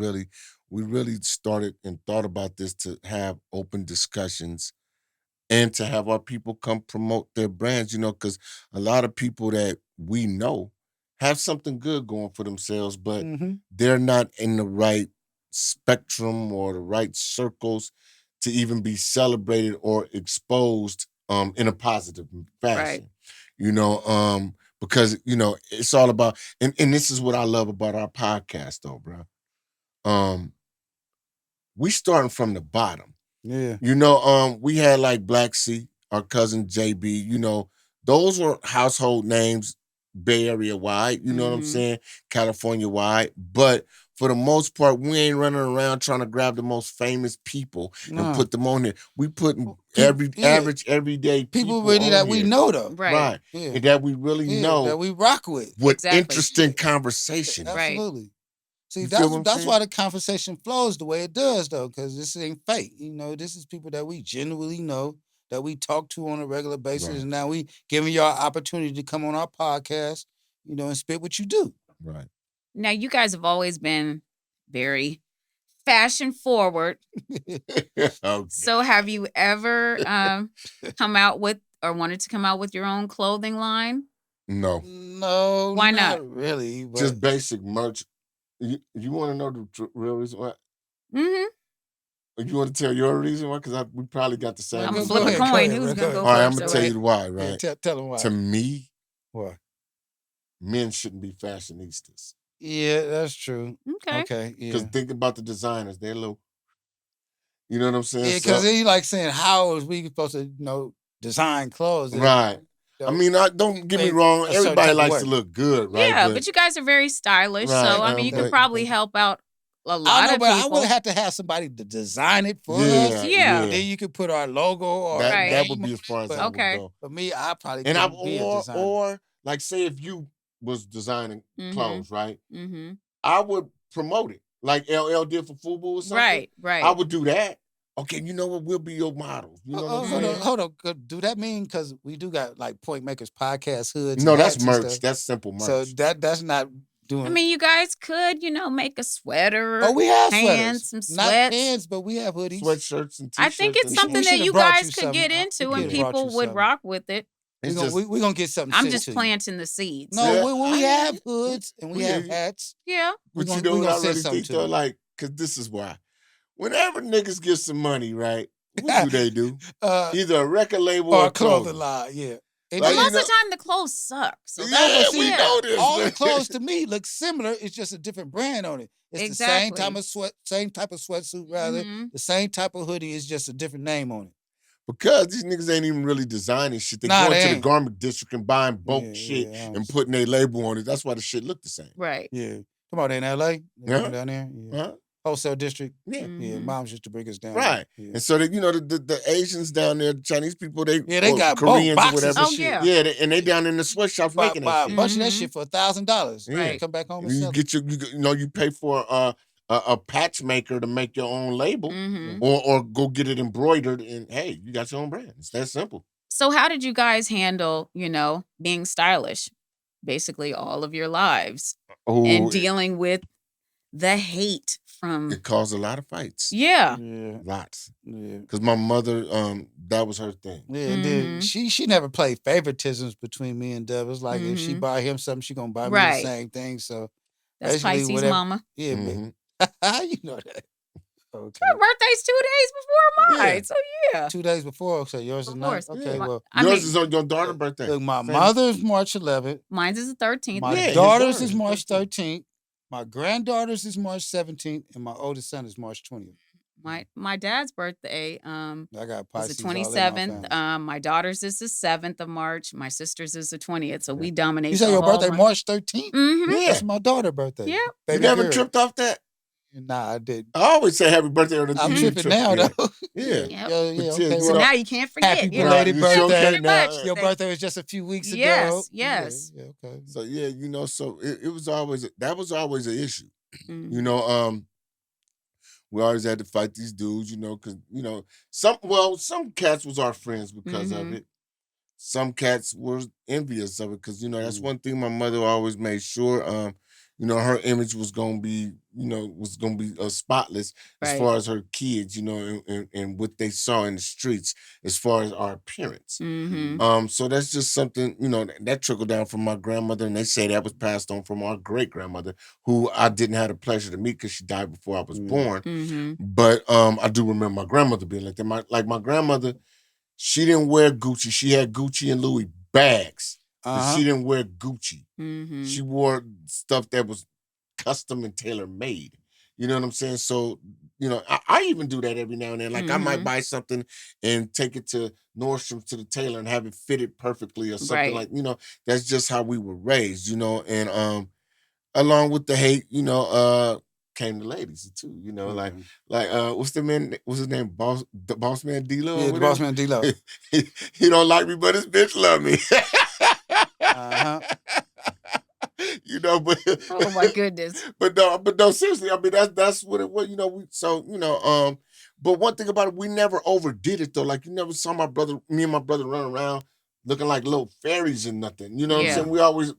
we really started and thought about this to have open discussions and to have our people come promote their brands, because a lot of people that we know have something good going for themselves, but Mm-hmm. they're not in the right spectrum or the right circles to even be celebrated or exposed in a positive fashion. Because it's all about and this is what I love about our podcast though, bro. We starting from the bottom. Yeah. We had like Black C, our cousin JB, those were household names Bay Area wide, you know what I'm Mhm. saying? California wide. But for the most part, we ain't running around trying to grab the most famous people No. and put them on there. We putting Yeah. average, everyday People really on that we here. know though. Right. Yeah. And that we really Yeah, know that we rock with. with Exactly. interesting conversation. Right. Absolutely. See, You feel what I'm that's saying? why the conversation flows the way it does, though, because this ain't fake. This is people that we genuinely know, that we talk to on a regular basis, Right. and now we giving y'all opportunity to come on our podcast, and spit what you do. Right. Now, you guys have always been very fashion forward. Okay. So have you ever come out with or wanted to come out with your own clothing line? No. No, Why not? really. But Just basic merch. You want to know the real reason why? Mm-hmm. You want to tell your reason why? Because we probably got the same. I'm Go gonna flip a ahead, go coin. ahead, Who's bro, gonna go go All right, first? I'm gonna All tell right. you why. Right. yeah, tell them why. To me, Why? men shouldn't be fashionistas. Yeah, that's true. Okay. Okay, Because yeah. think about the designers. They're little. You know what I'm saying? Yeah, because he like saying, how is we supposed to, design clothes? Right. I mean, don't get me Hey, wrong. a certain Everybody type of likes way. to look good, right? Yeah, but you guys are very stylish. Right, So I mean, you could but- probably help out a I lot know, of but I people. would have to have somebody to design it for Yeah, us. Yeah. Then you could put our logo or that Right. that would name be on as far as it, I but would Okay. go. For me, I probably And couldn't be a designer. or like say if you was designing Mhm. clothes, right? Mm-hmm. I would promote it like LL did for FUBU or something. Right. Right. I would do that. Okay, you know what? We'll be your models. You know what I'm hold saying? on, hold on. Do that mean because we do got like Point Makers podcast hoods? No, and that's hats and merch. stuff. That's simple merch. So that's not doing. I mean, you guys could, make a sweater. oh, we have pants, sweaters, some not sweats. pants, but we have hoodies. Sweatshirts and I t-shirts. think it's and something we that should've you brought guys you could something. get We into and could've brought you people would something. rock with it. It's we gonna get something. I'm sent just to you. planting the seeds. No, Yeah, we I hear have you. hoods and we We hear have you. hats. Yeah. But We you know we what gonna I send really something think to though, you. like, cause this is why. Whenever niggas get some money, right? What do they do? Either a record label or or a clothing line, yeah. And Like, But then- most of the time, the clothes suck. So Yeah, that's we know this. all the man. clothes to me look similar. It's just a different brand on it. It's the same type of same type of sweatsuit, rather. Mhm. The same type of hoodie. It's just a different name on it. Because these niggas ain't even really designing shit. They Nah, going they to the ain't. garment district and buying bulk Yeah, shit yeah, I and understand. putting their label on it. That's why the shit look the same. Right. Yeah. Come on, they in LA? They Yeah. going down there? Yeah. Huh? Wholesale district. Yeah. Yeah, Mhm. moms used to bring us down. Right. There. Yeah. And so that, you know, the Asians down there, the Chinese people, they Yeah, they got bulk Koreans or boxes whatever. of Oh, shit. yeah. Yeah, and they down in the sweatshops Buy making that a shit. bunch of that Mhm. shit for $1,000. Yeah. Right. Come back home and You sell it. get you pay for a patch maker to make your own label, Mhm. or go get it embroidered, and hey, you got your own brand. It's that simple. So how did you guys handle, being stylish basically all of your lives and Oh, dealing with the hate from it caused a lot of fights. Yeah. Yeah. Lots. Yeah. Because my mother, that was her thing. Yeah, and then Mhm. she never played favoritisms between me and Deb. It's like if she Mhm. buy him something, she gonna buy me the Right. same thing. So That's basically, Pisces whatever. mama. Yeah, Mhm. how you know that? Okay. Her birthday's 2 days before Yeah. mine. So yeah. 2 days before, so yours is Of 9th? course. Okay, Yeah. well, I Yours mean, is on your daughter's birthday. look, my Same. mother's March 11th. mine's is the 13th. My Yeah, his daughter's daughter's is March 13th. 13th. My granddaughter's is March 17th, and my oldest son is March 20th. My dad's birthday I got is the Pisces all in my 27th. family. My daughter's is the 7th of March. My sister's is the 20th. So we You dominate say the your whole birthday month. March 13th? Mhm. Yeah. That's my daughter's birthday. Yeah. You Baby never girl. tripped off that? Nah, I didn't. I always say happy birthday on the I'm TV. tripping now, yeah. though. Yeah. Yep. Yeah, But okay. yeah, So you know, now you can't forget. Happy you know? belated Nah, it's birthday. okay now. Your birthday was just a few weeks ago. Yes, yes. Yeah, okay. So yeah, so it was always that was always an issue. Mhm. You know, we always had to fight these dudes, because some cats was our friends because of Mhm. it. Some cats were envious of it because that's Mm. one thing my mother always made sure. Her image was gonna be spotless as Right. far as her kids, and what they saw in the streets as far as our appearance. Mhm. So that's just something, that trickled down from my grandmother, and they say that was passed on from our great grandmother, who I didn't have the pleasure to meet because she died before I was born. Mhm. But I do remember my grandmother being like that. My grandmother, she didn't wear Gucci. She had Gucci and Louis bags, but she didn't wear Gucci. Mhm. She wore stuff that was custom and tailor made. You know what I'm saying? So, I even do that every now and then. Like I might Mhm. buy something and take it to Nordstrom's to the tailor and have it fitted perfectly or something Right. like, that's just how we were raised, and along with the hate, came the ladies too, Okay. like what's his name? The boss man D-Lo or Yeah, the whatever? boss man D-Lo. He don't like me, but his bitch love me. Uh-huh. But Oh my goodness. but no, seriously, I mean that's what it was, but one thing about it, we never overdid it though. Like you never saw me and my brother run around looking like little fairies and nothing. You know what I'm Yeah. saying? We always,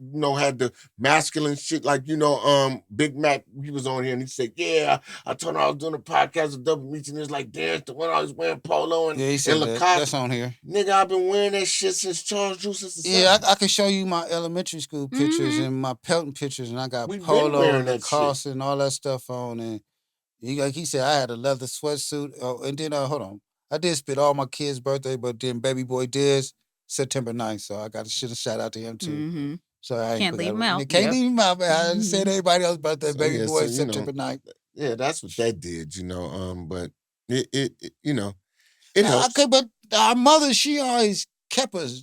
had the masculine shit. Like, Big Mac, he was on here and he said, yeah, I told him I was doing a podcast with Double Meats and it's like, there's the one I was wearing polo and, Yeah, he said and that. Lacoste. That's on here. Nigga, I've been wearing that shit since Charles Drew, since the Yeah, 70s. I can show you my elementary school pictures Mhm. and my Pelton pictures, and I got We been polo wearing and that Lacoste and all that stuff on. And like he said, I had a leather sweatsuit. Oh, and then hold on, I did spit all my kids' birthday, but then baby boy did September 9th, so I got to shout out to him too. Mhm. So I ain't Can't put leave that him on. out. You can't Yep. leave him out, man. I didn't say Mhm. everybody else's birthday. So, Baby yeah, boy so, September 9th. Yeah, that's what that did, but it it Now, helps. okay, but our mother, she always kept us,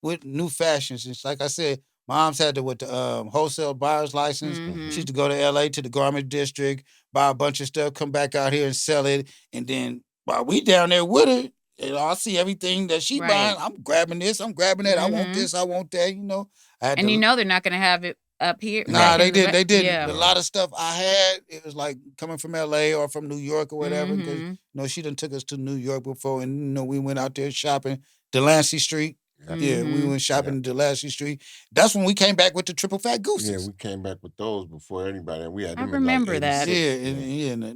with new fashions. It's like I said, mom's had with the wholesale buyer's license. She Mhm. used to go to LA to the garment district, buy a bunch of stuff, come back out here and sell it. And then while we down there with her, I see everything that she Right. buying. I'm grabbing this, I'm grabbing that. I want Mhm. this, I want that. I had And to. they're not gonna have it up here. Nah, back Nah, in they the didn't. ba- They didn't. Yeah. A lot of stuff I had, it was like coming from LA or from New York or whatever. Because Mhm. she done took us to New York before, and we went out there shopping, Delancey Street. Yeah, we went shopping in Delancey Street. That's when we came back with the triple fat gooses. Yeah, we came back with those before anybody. We had I them remember in like that. 86.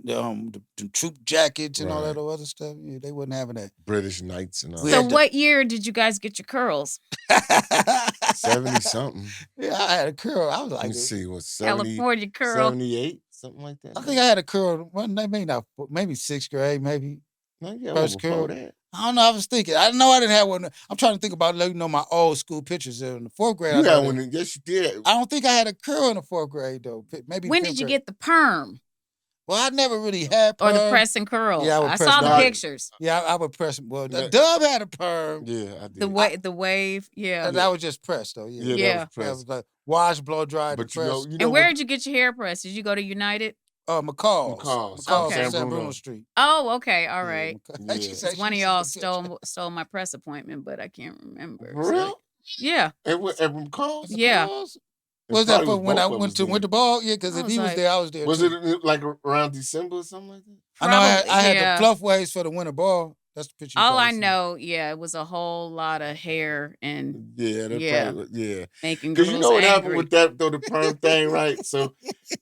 Yeah, and the troop jackets and all that other stuff. Yeah, they wasn't having that. British Knights and all So what year did you guys get your curls? 70 something. Yeah, I had a curl. I was like, let me see, what 70, California curl. 78, something like that. I think I had a curl. Well, maybe sixth grade, maybe. Yeah, first curl. That. I don't know. I was thinking. I know I didn't have one. I'm trying to think about my old school pictures in the fourth grade. You had one. Yes, you did. I don't think I had a curl in the fourth grade though. Maybe. When did you get the perm? Well, I never really had perm. Or the press and curl. Yeah, I saw the pictures. Yeah, I would press. Well, the Dub had a perm. Yeah, I did. The wave. Yeah. That was just pressed though. Yeah. That was pressed. That was like wash, blow dry, but press. And where did you get your hair pressed? Did you go to United? McCall's. Okay. San Bruno Street. Oh, okay. All right. Yeah. One of y'all stole my press appointment, but I can't remember. For real? Yeah. At McCall's? Yeah. Was that for when I went to Winter Ball? Yeah, because if he was there, I was there. Was it like around December or something like that? I know I had the fluff waves for the Winter Ball. That's the picture. All I know, it was a whole lot of hair and making girls because you know what angry. happened with that though, the perm thing, right? So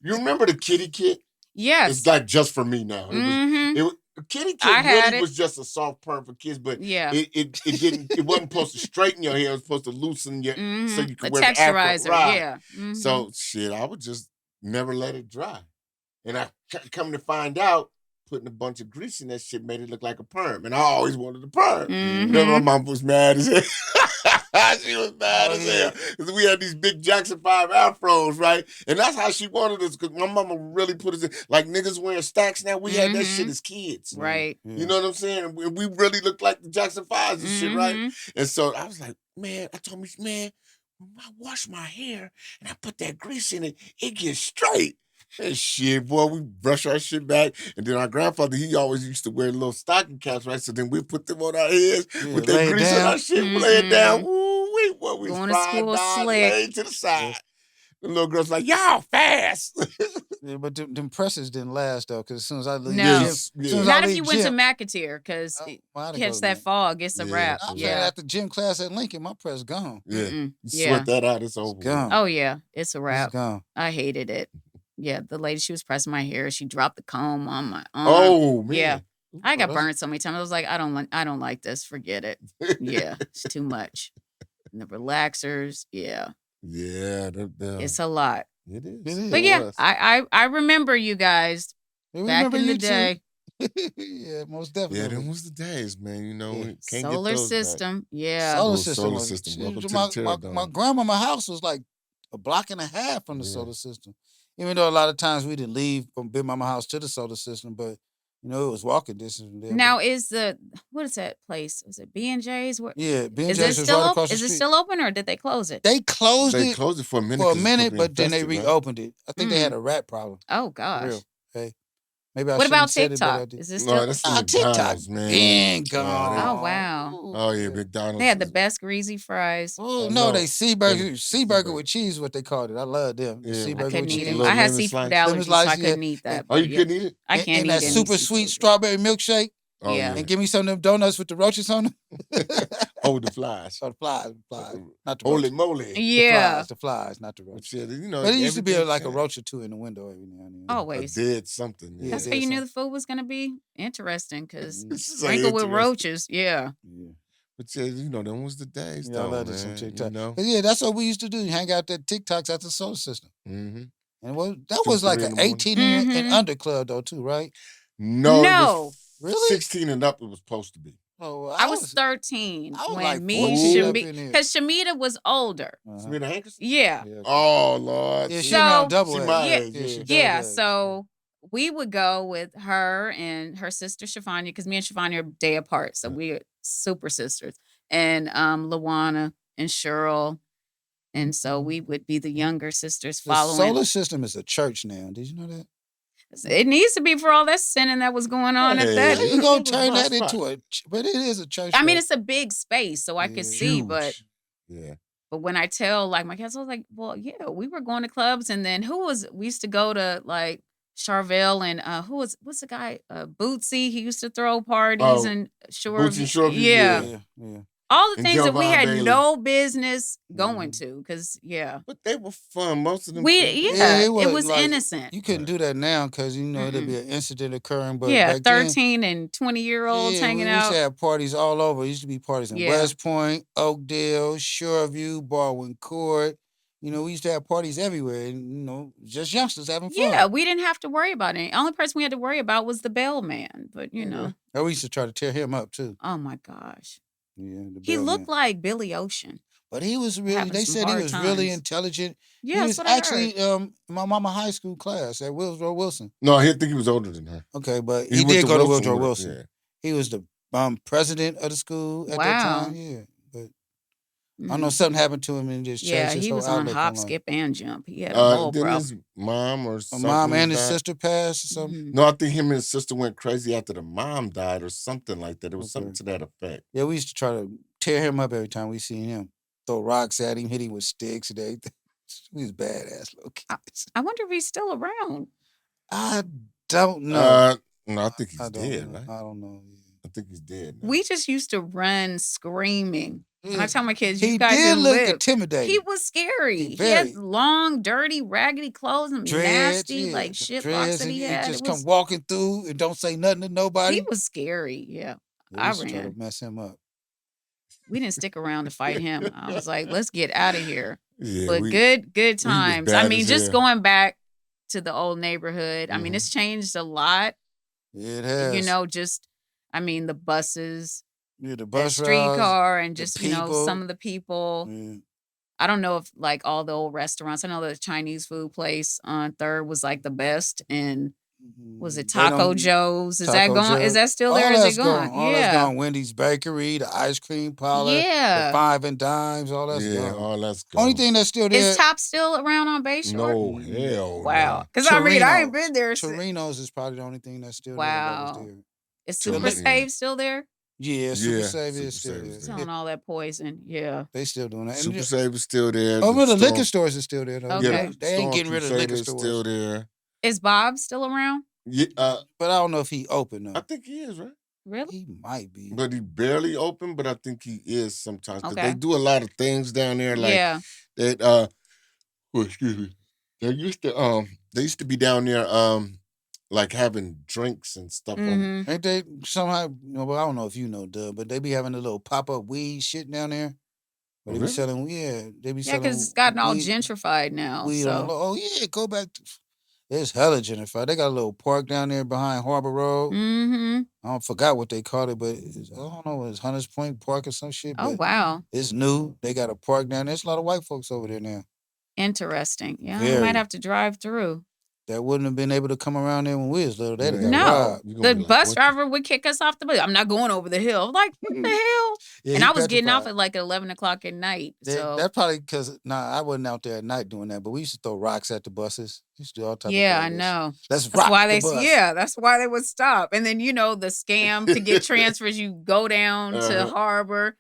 you remember the kitty kit? Yes, it's like just for me now. It was kitty kit really was just a soft perm for kids, but it didn't. It wasn't supposed to straighten your hair. It was supposed to loosen your so you could wear the texturizer. Afro. So shit, I would just never let it dry, and I come to find out. Putting a bunch of grease in that shit made it look like a perm. And I always wanted a perm. Then my mom was mad as hell. She was mad as hell. Because we had these big Jackson 5 afros, right? And that's how she wanted us. Because my mama really put us in. Like niggas wearing stacks now. We had that shit as kids. Right. You know what I'm saying? We really looked like the Jackson 5s and shit, right? And so I was like, man, I told me, man, when I wash my hair and I put that grease in it, it gets straight. And shit, boy, we brush our shit back. And then our grandfather, he always used to wear little stocking caps, right? So then we put them on our heads with that grease on our shit, lay it down. Ooh, boy, we going to school slick. Lay to the side. The little girl's like, y'all fast. Yeah, but them presses didn't last though, because as soon as I leave gym, not if you went to McAteer, because catch that fog, it's a wrap. After gym class at Lincoln, my press gone. Yeah, you sweat that out, it's over. Gone. Oh yeah, it's a wrap. It's gone. I hated it. Yeah, the lady, she was pressing my hair. She dropped the comb on my arm. Oh man. Yeah. I got burned so many times. I was like, I don't like this. Forget it. Yeah, it's too much. And the relaxers, yeah. Yeah, it's a lot. It is. But yeah, I remember you guys back in the day. Yeah, most definitely. Yeah, them was the days, man. You know, we can't solar get those system. back. Yeah. Solar system. Welcome to the Terradome. My grandmama's house was like a block and a half from the solar system. Even though a lot of times we didn't leave from Big Mama house to the solar system, but you know, it was walking distance from there. Now what is that place? Is it B&J's? Yeah, B&J's is right across the street. Is it still open or did they close it? They closed it for a minute. But then they reopened it. I think they had a rat problem. Oh gosh. For real. Hey. Maybe I what about TikTok? Is this still? That's TikTok, man. Been gone. Oh wow. Oh yeah, McDonald's. They had the best greasy fries. Oh no, they Seaburger with cheese, what they called it. I love them. Yeah. I couldn't eat it. I had seafood allergies, so I couldn't eat that. Oh, you couldn't eat it? I can't eat that super sweet strawberry milkshake. Oh, yeah. And give me some of them donuts with the roaches on them. Oh, the flies. Oh, the flies. Not the Holy roaches. moly. Yeah. The flies, not the roaches. Yeah, you know, but it used to be like a roach or two in the window every now and then. Always. I did something. Yeah. That's how you knew the food was going to be interesting, because sprinkled with roaches. Yeah. But yeah, you know, them was the days. Yeah, though, I love man. some TikTok. You know? But yeah, that's what we used to do. Hang out at TikToks at the solar system. Mm-hmm. And that was like an 18 and under club though too, right? No. Really? 16 and up it was supposed to be. Oh, I was 13 when like because Shamita was older. Shamita Hankerson? Yeah. Oh Lord. Yeah, she so, double yeah. So we would go with her and her sister Shafanya, because me and Shafanya are a day apart, so we are super sisters, and Lawana and Cheryl, and so we would be the younger sisters following. The solar system is a church now. Did you know that? It needs to be for all that sinning that was going on at that. You're going to turn that into but it is a church. I mean, it's a big space, so I could see, but yeah. But when I tell like my kids, I was like, well, yeah, we were going to clubs, and then we used to go to like Charvel and what's the guy? Bootsy. He used to throw parties and Bootsy Shore. Yeah. All the in things that we Delvon had Bailey. no business going Mhm. to, because But they were fun. Most of them. it was like, innocent. You couldn't do that now because there'd be an incident occurring. But Yeah, back then, 13 and 20-year-olds hanging we used out. to have parties all over. It used to be parties in Yeah. West Point, Oakdale, Shoreview, Baldwin Court. We used to have parties everywhere, and just youngsters having fun. Yeah, we didn't have to worry about it. Only person we had to worry about was the bellman. But And we used to try to tear him up too. Oh my gosh. Yeah, the He bellman. looked like Billy Ocean. But he was really, Having they some said he hard was really times. intelligent. Yeah, he that's was what I actually heard. in my mama high school class at Wilsboro Wilson. No, I think he was older than her. Okay, but He he went did to go to Wilson Wilsboro with her, Wilson. yeah. He was the president of the school at that Wow. time. Yeah, but I don't know, something happened to him and just changed Yeah, his he whole was on outlook hop, on life. skip, and jump. He had a whole Didn't problem. his mom or My something? mom and his died? sister passed or something. Mhm. No, I think him and his sister went crazy after the mom died or something like that. It was something to that effect. Yeah, we used to try to tear him up every time we seen him. Throw rocks at him, hit him with sticks and everything. He was badass little kids. I wonder if he's still around. I don't know. No, I think he's I don't dead, know. right? I don't know. I think he's dead now. We just used to run screaming. And I tell my kids, He you guys did didn't look live. intimidating. He was scary. He very. had long, dirty, raggedy clothes and Dreads, nasty, like the shit dreads, locks that and he he had. just come walking through and don't say nothing to nobody. He was scary. Yeah, we I used to try ran. to mess him up. We didn't stick around to fight him. I was like, let's get out of here. Yeah, But good times. I bad mean, as just hell. going back to the old neighborhood. I mean, it's changed a lot. Yeah, it has. The buses, the the bus streetcar, and the just people. some of the people. Yeah. I don't know if like all the old restaurants. I know the Chinese food place on 3rd was like the best, and was it Taco Joe's? Is that gone? Is that still there? Or is it gone? All that's gone. Wendy's Bakery, the ice cream parlor, the 5 and Dimes, all that's gone. All that's gone. Only thing that's still there. Is Top still around on Bayshore? No, hell wow. Because I ain't been there. Torino's is probably the only thing that's still wow. there. Is Super Save still there? Yeah, Super Save is still there. Selling all that poison. Yeah. They still doing that. Super Save is still there. Oh, the liquor stores is still there, though. Okay. Yeah, they ain't getting rid of liquor stores. Still there. Is Bob still around? Yeah, but I don't know if he open though. I think he is, right? Really? He might be. But he barely open, but I think he is sometimes. Because Okay. they do a lot of things down there. Like that excuse me. They used to be down there like having drinks and stuff. Mm-hmm. Ain't they somehow, well, I don't know if you know, Doug, but they be having a little pop-up weed shit down there. But they be selling, they be selling. Because it's gotten all gentrified now. Weed go back to, it's hella gentrified. They got a little park down there behind Harbor Road. Mm-hmm. I forgot what they called it, but I don't know, it's Hunters Point Park or some shit. Oh, wow. It's new. They got a park down there. There's a lot of white folks over there now. Interesting. Yeah, I might have to drive through. That wouldn't have been able to come around there when we was little. They'd have got robbed. The bus driver would kick us off the bus. I'm not going over the hill. Like, what the hell? Yeah, and I was getting off at like 11 o'clock at night. That's probably because, I wasn't out there at night doing that, but we used to throw rocks at the buses. We used to do all types of things. Yeah, I know. That's why the bus. Yeah, that's why they would stop. And then, the scam to get transfers, you go down to Harbor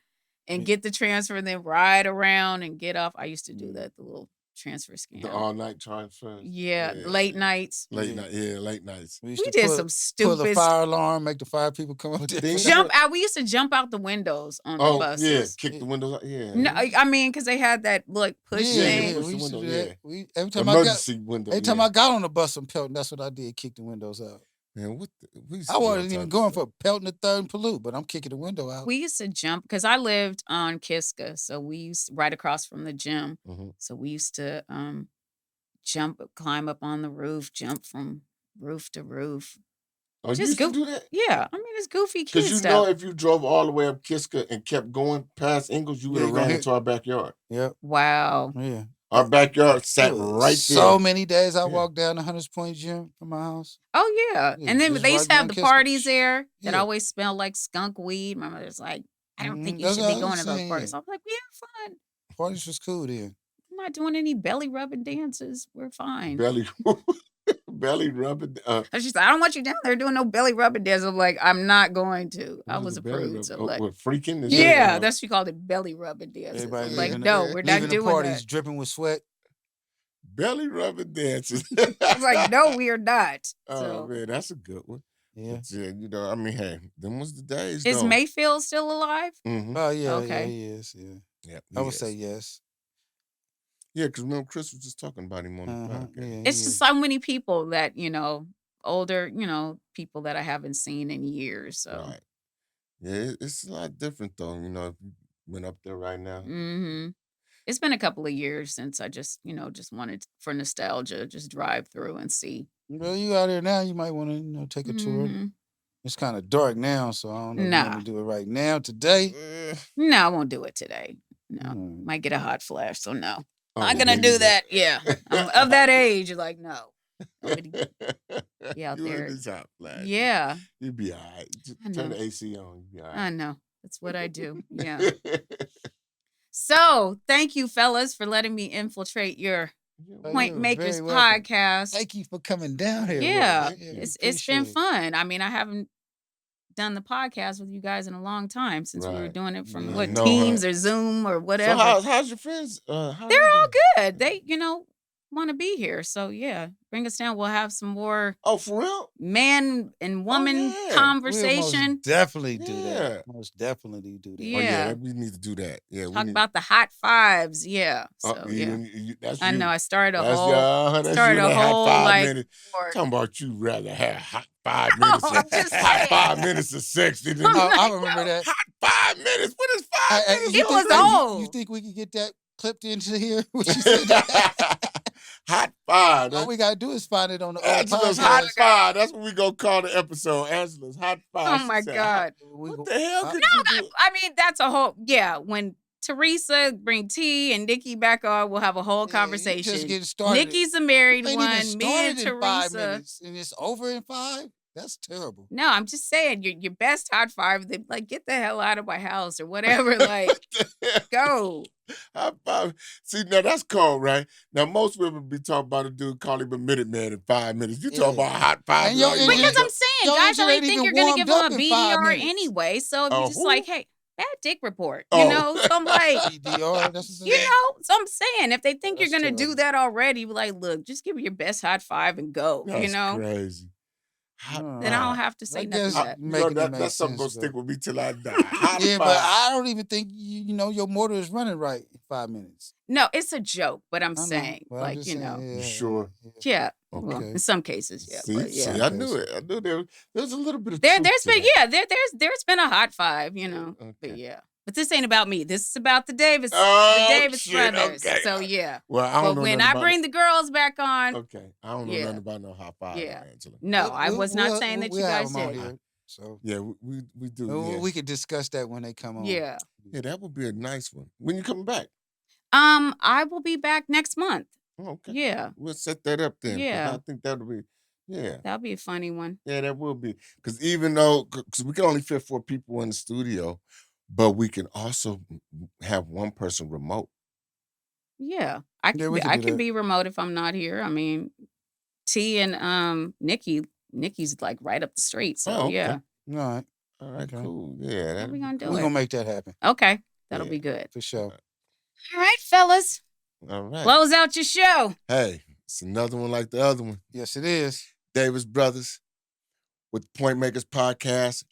and get the transfer and then ride around and get off. I used to do that, the little transfer scam. The all-night transfer. Yeah, late nights. Late nights. We did some stupid. Pull the fire alarm, make the fire people come up there. Jump out. We used to jump out the windows on the buses. Yeah, kick the windows out. Yeah. No, I mean, because they had that push thing. We used to do that. Every time I got on the bus from Pelton, that's what I did, kick the windows out. Man, I wasn't even going for Pelton the 3rd and Pollute, but I'm kicking the window out. We used to jump because I lived on Kiska, so we used right across from the gym. Mm-hmm. So we used to climb up on the roof, jump from roof to roof. Oh, you used to do that? Yeah, I mean it's goofy kid stuff. Because if you drove all the way up Kiska and kept going past Ingalls, you would have ran into our backyard. Yeah. Wow. Yeah. Our backyard sat right there. So many days I walked down the Hunters Point gym from my house. Oh, yeah. And then they used to have the parties there that always smelled like skunk weed. My mother's like, I don't think you should be going to those parties. I'm like, we have fun. Parties was cool then. I'm not doing any belly rubbing dances. We're fine. Belly rubbing. She said, I don't want you down there doing no belly rubbing dances. I'm like, I'm not going to. I was approved. So freaking? Yeah, that's what she called it, belly rubbing dances. Like, no, we're not doing the parties that. Dripping with sweat. Belly rubbing dances. I was like, no, we are not. Oh, man, that's a good one. Yeah. You know, I mean, hey, them was the days, Is though. Mayfield still alive? Mm-hmm. Oh yeah, Okay. he is. Yeah. Yeah, I would say yes. Yeah, because remember Chris was just talking about him on the podcast. Yeah, It's just so many people that, older, people that I haven't seen in years. So. Right. Yeah, it's a lot different though. You know, if you went up there right now. Mm-hmm. It's been a couple of years since I just wanted for nostalgia, just drive through and see. Well, you out here now, you might want to, take a tour. Mm-hmm. It's kind of dark now, so I don't know if you want Nah. to do it right now, today. No, I won't do it today. No. Might get a hot flash, so no. Not yeah, gonna do that. Yeah. I'm of that age. You're like, no. Nobody be out You there. in this hot flash. Yeah. You'd be all right. Just turn the AC on. You'd be all right. I know. That's what I do. Yeah. So thank you, fellas, for letting me infiltrate your Point Makers podcast. Thank you for coming down here. Yeah. It's been fun. I mean, I haven't done the podcast with you guys in a long time since we were doing it from Teams or Zoom or whatever. So how's your friends? They're all good. They, want to be here. So yeah, bring us down. We'll have some more. Oh, for real? Man and woman conversation. Most definitely do that. Most definitely do that. Yeah. Oh yeah, we need to do that. Yeah. Talk about the hot fives. Yeah. So yeah. I know. I started a whole like talking about you rather have hot 5 minutes. Hot 5 minutes of sex. I remember that. Hot 5 minutes. What is 5 minutes? It was old. You think we could get that clipped into here? What you said? Hot 5. All we gotta do is find it on the Angela's Hot 5. That's what we gonna call the episode. Angela's Hot 5. Oh my God. What the hell could you do? I mean, that's a whole when Teresa bring T and Nikki back on, we'll have a whole conversation. Just getting started. Nikki's a married one. Me and Teresa. 5 minutes, and it's over in 5. That's terrible. No, I'm just saying your best hot 5. They like get the hell out of my house or whatever. Like go. High 5. See, now that's cold, right? Now most women be talking about a dude call him a minute man in 5 minutes. You talking about hot 5 minutes? Because I'm saying guys only think you're gonna give them a BDR anyway. So if you're just like, hey, bad dick report, so I'm like, BDR, so I'm saying if they think you're gonna do that already, like, look, just give me your best hot 5 and go. That's crazy. Then I don't have to say nothing. That's something gonna stick with me till I die. But I don't even think your motor is running right in 5 minutes. No, it's a joke, but I'm saying, well, like, You sure? Yeah. Okay. Well, in some cases, yeah. See, I knew it. I knew there was a little bit of there's been a hot 5, Okay. But yeah. But this ain't about me. This is about the Davis brothers. Okay. So yeah. Well, I don't know when I bring the girls back on. Okay. I don't know nothing about no hot 5, Angela. No, I was not saying that you guys did. Here, so yeah, we do. We could discuss that when they come on. Yeah. Yeah, that would be a nice one. When you coming back? I will be back next month. Oh, okay. Yeah. We'll set that up then. Yeah. I think that'll be That'll be a funny one. Yeah, that will be. Because because we can only fit 4 people in the studio, but we can also have one person remote. Yeah. I can be remote if I'm not here. I mean, T and Nikki's like right up the street. So yeah. All right, cool. Yeah. How we gonna do We're gonna make that happen. Okay. That'll be good. For sure. All right, fellas. All right. Close out your show. Hey, it's another one like the other one. Yes, it is. Davis Brothers with Point Makers Podcast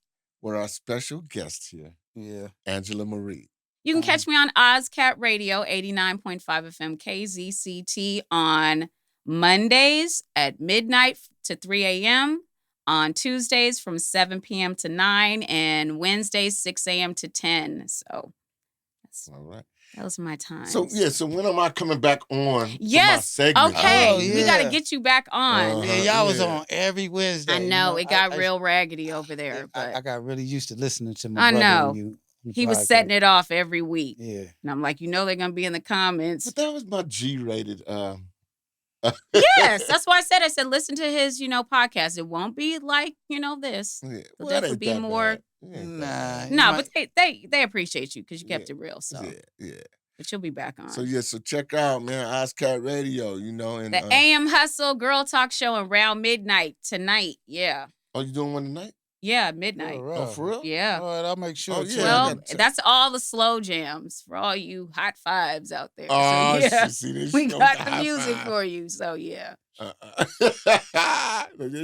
with our special guest here. Yeah. Angela Marie. You can catch me on Oscat Radio, 89.5 FM KZCT on Mondays at midnight to 3 a.m., on Tuesdays from 7 p.m. to 9, and Wednesdays 6 a.m. to 10. So that's all right. That was my time. So when am I coming back on? Yes. For my segment? Okay. We got to get you back on. Y'all was on every Wednesday. I know. It got real raggedy over there. But I got really used to listening to my brother. I know. And he was setting it off every week. Yeah. And I'm like, they're going to be in the comments. But that was my G-rated. Yes. That's why I said, listen to his, podcast. It won't be like, this. Yeah. It'll definitely be more. Nah. But they appreciate you because you kept it real. So Yeah. But you'll be back on. So check out, man, Oscat Radio, and the AM Hustle Girl Talk Show around midnight tonight. Yeah. Oh, you doing one tonight? Yeah, Oh, midnight. Oh, wow. for real? Yeah. All right, I'll make sure. Oh, to yeah, check I Well, it. got that's all the slow jams for all you hot fives out there. So Oh, yeah, see, there we she go with got the the high music five. for you. So yeah. There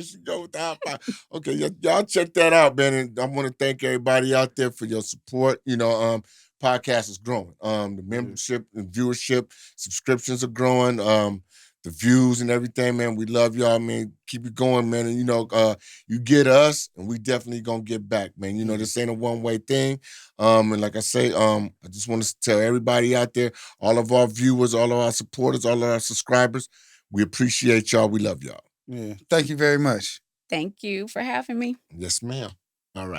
she go with the high five. Okay, y'all check that out, man. And I want to thank everybody out there for your support. Podcast is growing. The membership and viewership, subscriptions are growing. The views and everything, man. We love y'all, man. Keep it going, man. And you get us, and we definitely gonna get back, man. This ain't a one-way thing. And like I say, I just want to tell everybody out there, all of our viewers, all of our supporters, all of our subscribers, we appreciate y'all. We love y'all. Yeah. Thank you very much. Thank you for having me. Yes, ma'am. All right.